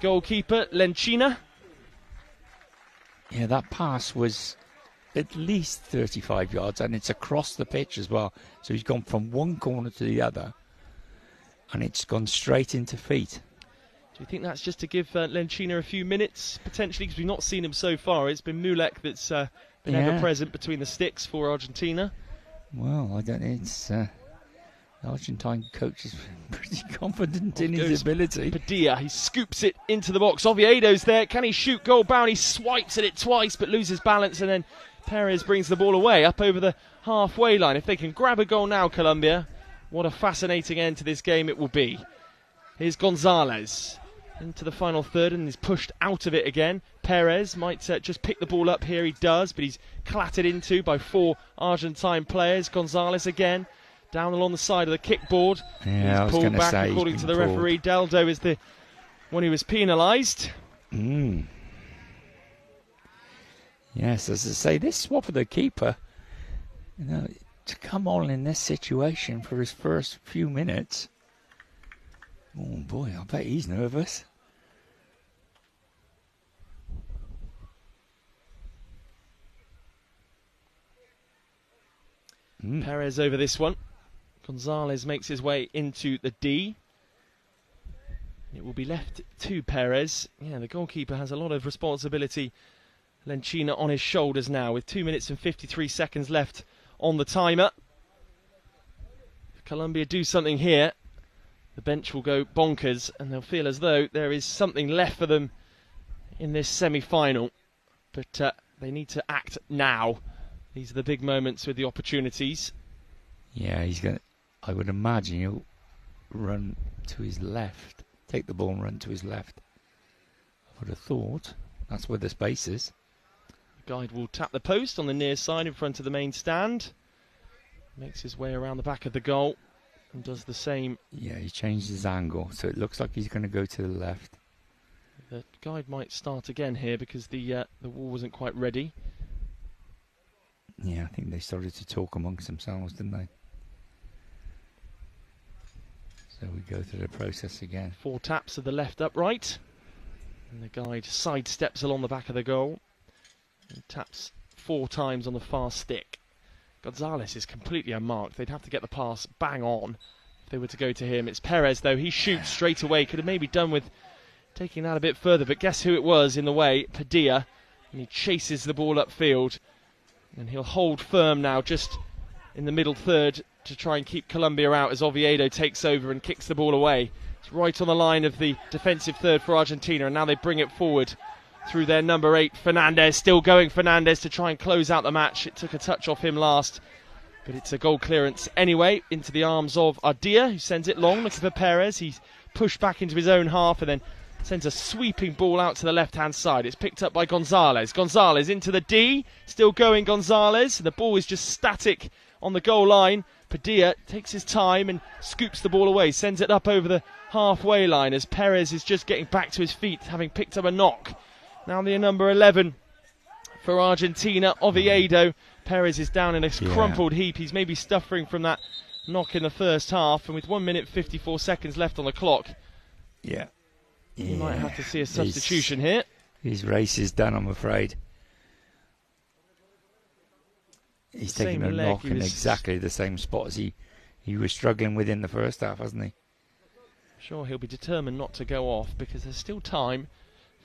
goalkeeper, Lencina. Yeah, that pass was at least 35 yards, and it's across the pitch as well. So he's gone from one corner to the other, and it's gone straight into feet. Do you think that's just to give Lencina a few minutes, potentially? Because we've not seen him so far. It's been Mulek that's been ever present between the sticks for Argentina. Well, I don't know. It's the Argentine coach is pretty confident in his ability. Padilla, he scoops it into the box. Oviedo's there. Can he shoot? Goal bound. He swipes at it twice, but loses balance, and then Perez brings the ball away up over the halfway line. If they can grab a goal now, Colombia, what a fascinating end to this game it will be. Here's Gonzalez into the final third and is pushed out of it again. Perez might just pick the ball up here. He does, but he's clattered into by 4 Argentine players. Gonzalez again down along the side of the kickboard. Yeah, he's pulled back according to the referee. Deldo is the one who was penalised. Yes, as I say, this swap of the keeper, to come on in this situation for his first few minutes. Oh boy, I bet he's nervous. Perez over this one. Gonzalez makes his way into the D. It will be left to Perez. Yeah, the goalkeeper has a lot of responsibility. Lencina on his shoulders now with 2 minutes and 53 seconds left on the timer. If Colombia do something here, the bench will go bonkers and they'll feel as though there is something left for them in this semi-final. But they need to act now. These are the big moments with the opportunities. Yeah, I would imagine he'll run to his left. Take the ball and run to his left. I would have thought that's where the space is. The guide will tap the post on the near side in front of the main stand. Makes his way around the back of the goal and does the same. Yeah, he changed his angle, so it looks like he's going to go to the left. The guide might start again here because the wall wasn't quite ready. Yeah, I think they started to talk amongst themselves, didn't they? So we go through the process again. 4 taps of the left upright. And the guide sidesteps along the back of the goal. And taps 4 times on the far stick. Gonzalez is completely unmarked. They'd have to get the pass bang on if they were to go to him. It's Perez, though. He shoots straight away. Could have maybe done with taking that a bit further. But guess who it was in the way? Padilla. And he chases the ball upfield. And he'll hold firm now just in the middle third to try and keep Colombia out as Oviedo takes over and kicks the ball away. It's right on the line of the defensive third for Argentina, and now they bring it forward through their number 8, Fernandez. Still going Fernandez to try and close out the match. It took a touch off him last, but it's a goal clearance anyway into the arms of Ardia, who sends it long, looking for Perez. He's pushed back into his own half and then sends a sweeping ball out to the left-hand side. It's picked up by Gonzalez. Gonzalez into the D. Still going Gonzalez. The ball is just static on the goal line. Padilla takes his time and scoops the ball away. Sends it up over the halfway line as Perez is just getting back to his feet, having picked up a knock. Now the number 11 for Argentina, Oviedo. Perez is down in a crumpled heap. He's maybe suffering from that knock in the first half. And with 1 minute 54 seconds left on the clock, you might have to see a substitution here. His race is done, I'm afraid. He's taking a knock in exactly the same spot as he was struggling with in the first half, hasn't he? Sure, he'll be determined not to go off because there's still time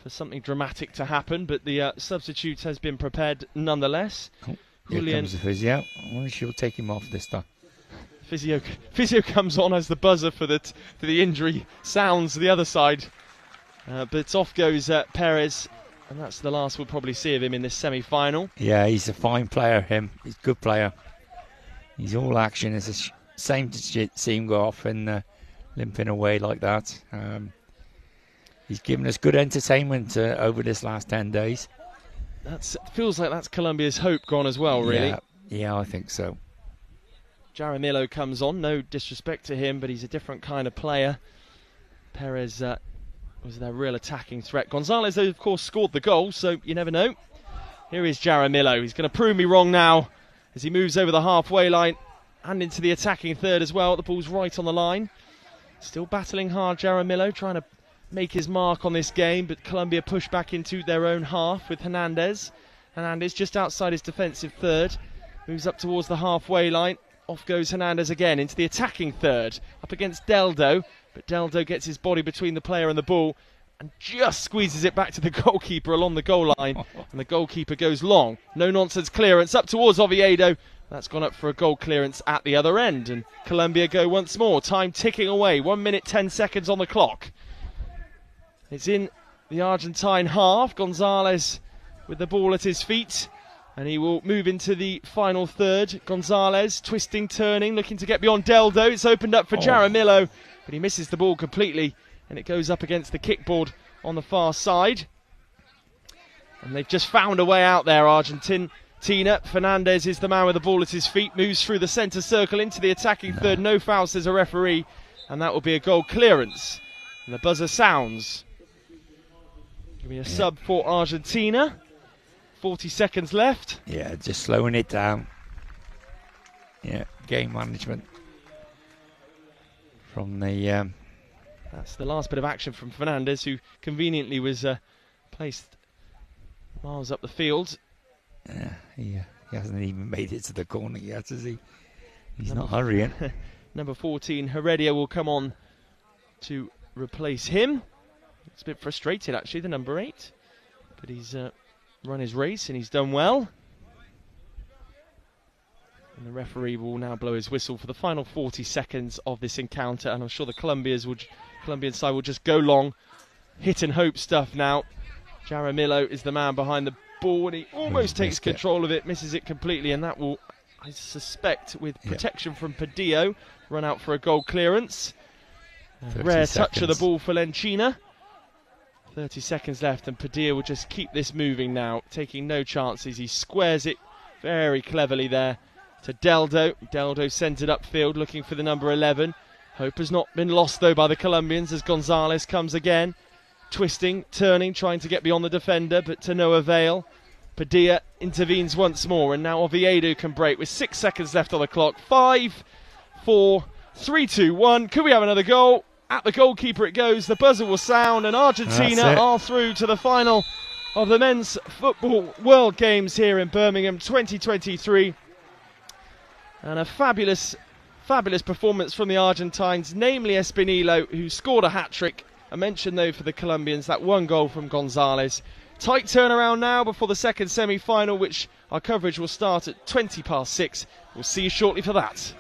for something dramatic to happen, but the substitute has been prepared nonetheless. Oh, here comes the physio. I wonder if she'll take him off this time. Physio comes on as the buzzer for the injury sounds the other side. But off goes Perez, and that's the last we'll probably see of him in this semi-final. Yeah, he's a fine player, him. He's a good player. He's all action. It's a shame to see him go off and limping away like that. He's given us good entertainment over this last 10 days. Feels like that's Colombia's hope gone as well, really. Yeah, I think so. Jaramillo comes on. No disrespect to him, but he's a different kind of player. Perez was their real attacking threat. Gonzalez, of course, scored the goal, so you never know. Here is Jaramillo. He's going to prove me wrong now as he moves over the halfway line and into the attacking third as well. The ball's right on the line. Still battling hard, Jaramillo, trying to make his mark on this game, but Colombia push back into their own half with Hernandez. Hernandez just outside his defensive third. Moves up towards the halfway line. Off goes Hernandez again into the attacking third. Up against Deldo. But Deldo gets his body between the player and the ball and just squeezes it back to the goalkeeper along the goal line. And the goalkeeper goes long. No-nonsense clearance up towards Oviedo. That's gone up for a goal clearance at the other end. And Colombia go once more. Time ticking away. 1 minute 10 seconds on the clock. It's in the Argentine half. Gonzalez with the ball at his feet. And he will move into the final third. Gonzalez twisting, turning, looking to get beyond Deldo. It's opened up for Jaramillo. But he misses the ball completely, and it goes up against the kickboard on the far side. And they've just found a way out there, Argentina. Fernandez is the man with the ball at his feet, moves through the centre circle into the attacking third. No foul, says a referee, and that will be a goal clearance. And the buzzer sounds. Give me a sub for Argentina. 40 seconds left. Yeah, just slowing it down. Yeah, game management. From the that's the last bit of action from Fernandez, who conveniently was placed miles up the field. Yeah, he hasn't even made it to the corner yet, has he? He's not hurrying. Number 14, Heredia, will come on to replace him. It's a bit frustrated, actually, the number 8. But he's run his race and he's done well. And the referee will now blow his whistle for the final 40 seconds of this encounter. And I'm sure the Colombian side will just go long. Hit and hope stuff now. Jaramillo is the man behind the ball, and he almost takes control of it, misses it completely, and that will, I suspect, with protection from Padillo, run out for a goal clearance. Rare touch of the ball for Lencina. 30 seconds left, and Padillo will just keep this moving now, taking no chances. He squares it very cleverly there to Deldo. Deldo sends it upfield, looking for the number 11. Hope has not been lost, though, by the Colombians as Gonzalez comes again. Twisting, turning, trying to get beyond the defender, but to no avail. Padilla intervenes once more, and now Oviedo can break with 6 seconds left on the clock. 5, 4, 3, 2, 1. Could we have another goal? At the goalkeeper it goes. The buzzer will sound, and Argentina are through to the final of the Men's Football World Games here in Birmingham 2023. And a fabulous performance from the Argentines, namely Espinillo, who scored a hat-trick. I mentioned, though, for the Colombians, that one goal from Gonzalez. Tight turnaround now before the second semi-final, which our coverage will start at 6:20. We'll see you shortly for that.